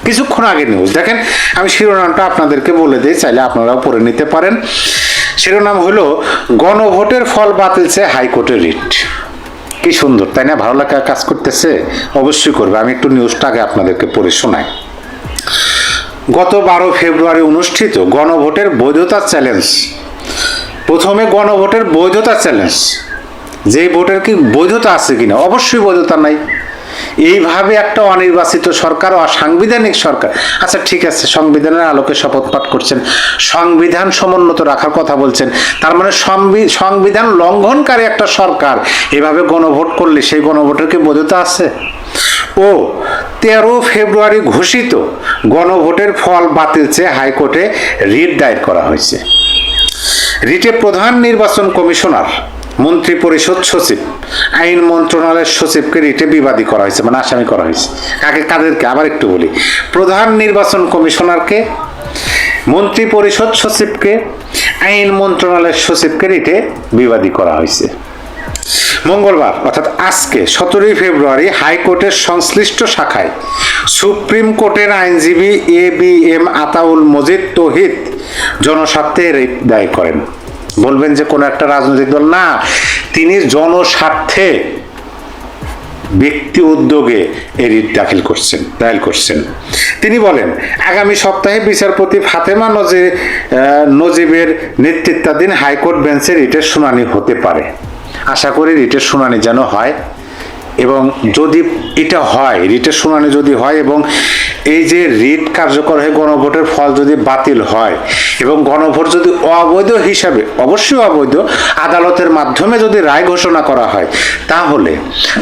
কিছুক্ষণ আগে নিউজ। দেখেন আমি শিরোনামটা আপনাদেরকে বলে দিই, চাইলে আপনারাও পড়ে নিতে পারেন। শিরোনাম হলো গণভোটের ফল বাতিল চেয়ে হাইকোর্টে রিট। কি সুন্দর, তাই না? ভালো লাগা কাজ করতেছে? অবশ্যই করবে। আমি একটু নিউজটা আগে আপনাদেরকে পড়ে শোনাই। গত 12 ফেব্রুয়ারি অনুষ্ঠিত গণভোটের বৈধতা চ্যালেঞ্জ। প্রথমে গণভোটের বৈধতা চ্যালেঞ্জ, যে ভোটের কি বৈধতা আছে কিনা? অবশ্যই বৈধতা নাই। এইভাবে একটা অনির্বাচিত সরকার, অসাংবিধানিক সরকার, আচ্ছা ঠিক আছে সংবিধানের আলোকে শপথ পাঠ করছেন, সংবিধান সমুন্নত রাখার কথা বলছেন, তার মানে সংবিধান লঙ্ঘনকারী একটা সরকার এভাবে গণভোট করলে সেই গণভোটের কি বৈধতা আছে? ও 13 ফেব্রুয়ারি ঘোষিত গণভোটের ফল বাতিল চেয়ে হাইকোর্টে রিট দায়ের করা হয়েছে। রিটে প্রধান নির্বাচন কমিশনার, মন্ত্রী পরিষদ সচিব, আইন মন্ত্রণালয়ের সচিবকে রিটে বিবাদী করা হয়েছে, মানে আসামি করা হয়েছে। কাদেরকে? আবার একটু বলি, প্রধান নির্বাচন কমিশনারকে, মন্ত্রী পরিষদ সচিবকে, আইন মন্ত্রণালয়ের সচিবকে রিটে বিবাদী করা হয়েছে। মঙ্গলবার অর্থাৎ আজকে 17 ফেব্রুয়ারি হাইকোর্টের সংশ্লিষ্ট শাখায় সুপ্রিম কোর্টের আইনজীবী ABM আতাউল মজিদ তৌহিদ জনস্বার্থে রিট দায়ের করেন। বলবেন যে কোনো একটা রাজনৈতিক দল না, তিনি জনস্বার্থে ব্যক্তি উদ্যোগে এই রিট দায়ের করছেন। তিনি বলেন, আগামী সপ্তাহে বিচারপতি ফাতেমা নজিবের নেতৃত্বাধীন হাইকোর্ট বেঞ্চে রিটের শুনানি হতে পারে। আশা করি রিটের শুনানি যেন হয়, এবং যদি এটা হয়, রিটের শুনানি যদি হয় এবং এই যে রিট কার্যকর হয়ে গণভোটের ফল যদি বাতিল হয় এবং গণভোট যদি অবৈধ হিসাবে, অবশ্যই অবৈধ, আদালতের মাধ্যমে যদি রায় ঘোষণা করা হয়, তাহলে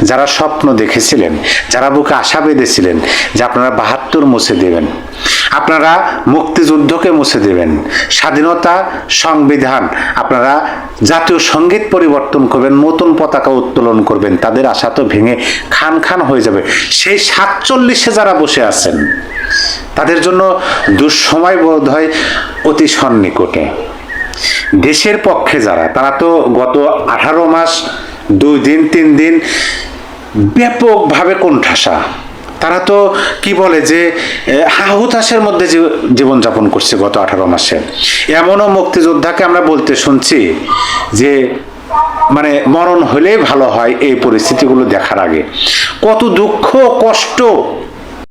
যারা স্বপ্ন দেখেছিলেন, যারা বুকে আশা বেঁধেছিলেন যে আপনারা 72 মুছে দেবেন, আপনারা মুক্তিযুদ্ধকে মুছে দেবেন, স্বাধীনতা, সংবিধান, আপনারা জাতীয় সঙ্গীত পরিবর্তন করবেন, নতুন পতাকা উত্তোলন করবেন, তাদের আশা তো ভেঙে খান খান হয়ে যাবে। সেই 47-এ যারা বসে আছেন তাদের জন্য দুঃসময় বোধ হয় অতি সন্নিকটে। দেশের পক্ষে যারা, তারা তো গত 18 মাস 2 দিন 3 দিন ব্যাপকভাবে কোণঠাসা, তারা তো কি বলে যে হাহুতাশের মধ্যে জীবনযাপন করছে গত 18 মাসে। এমনও মুক্তিযোদ্ধাকে আমরা বলতে শুনছি যে মানে মরণ হলেই ভালো হয় এই পরিস্থিতিগুলো দেখার আগে। কত দুঃখ কষ্ট